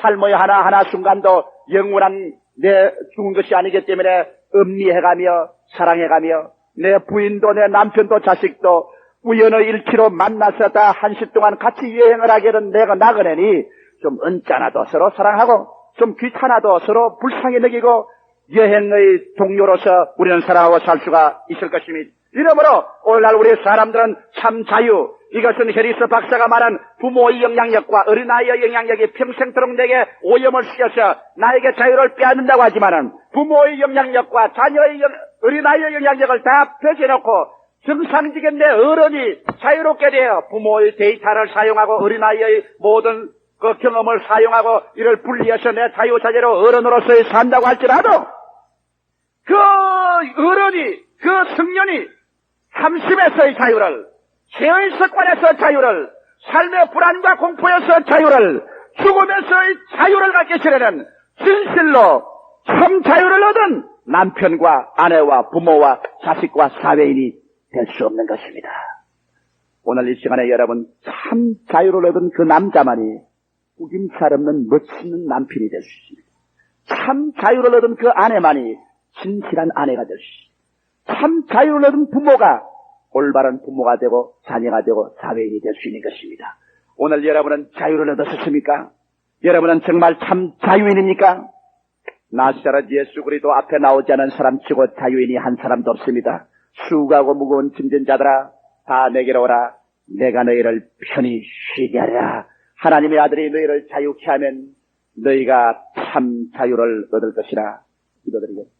삶의 하나하나 순간도 영원한 내 죽은 것이 아니기 때문에 음미해가며 사랑해가며 내 부인도 내 남편도 자식도 우연의 일치로 만나서 다 한시 동안 같이 여행을 하게 된 내가 나그네니 좀 언짢아도 서로 사랑하고 좀 귀찮아도 서로 불쌍히 여기고 여행의 동료로서 우리는 사랑하고 살 수가 있을 것입니다. 이러므로 오늘날 우리 사람들은 참 자유, 이것은 해리스 박사가 말한 부모의 영향력과 어린아이의 영향력이 평생토록 내게 오염을 시켜서 나에게 자유를 빼앗는다고 하지만은 부모의 영향력과 자녀의 어린아이의 영향력을 다 펴져놓고 정상적인 내 어른이 자유롭게 되어 부모의 데이터를 사용하고 어린아이의 모든 그 경험을 사용하고 이를 분리해서 내 자유자재로 어른으로서의 산다고 할지라도 그 어른이, 그 성년이 삼심에서의 자유를, 죄의 습관에서 자유를, 삶의 불안과 공포에서 자유를, 죽음에서의 자유를 갖기 전에는 진실로 참 자유를 얻은 남편과 아내와 부모와 자식과 사회인이 될 수 없는 것입니다. 오늘 이 시간에 여러분 참 자유를 얻은 그 남자만이 구김살 없는 멋있는 남편이 될 수 있습니다. 참 자유를 얻은 그 아내만이 진실한 아내가 될 수 있습니다. 참 자유를 얻은 부모가 올바른 부모가 되고 자녀가 되고 사회인이 될 수 있는 것입니다. 오늘 여러분은 자유를 얻으셨습니까? 여러분은 정말 참 자유인입니까? 나사렛 예수 그리스도 앞에 나오지 않은 사람치고 자유인이 한 사람도 없습니다. 수고하고 무거운 짐진 자들아 다 내게로 오라. 내가 너희를 편히 쉬게 하리라. 하나님의 아들이 너희를 자유케 하면 너희가 참 자유를 얻을 것이라. 기도드리겠습니다.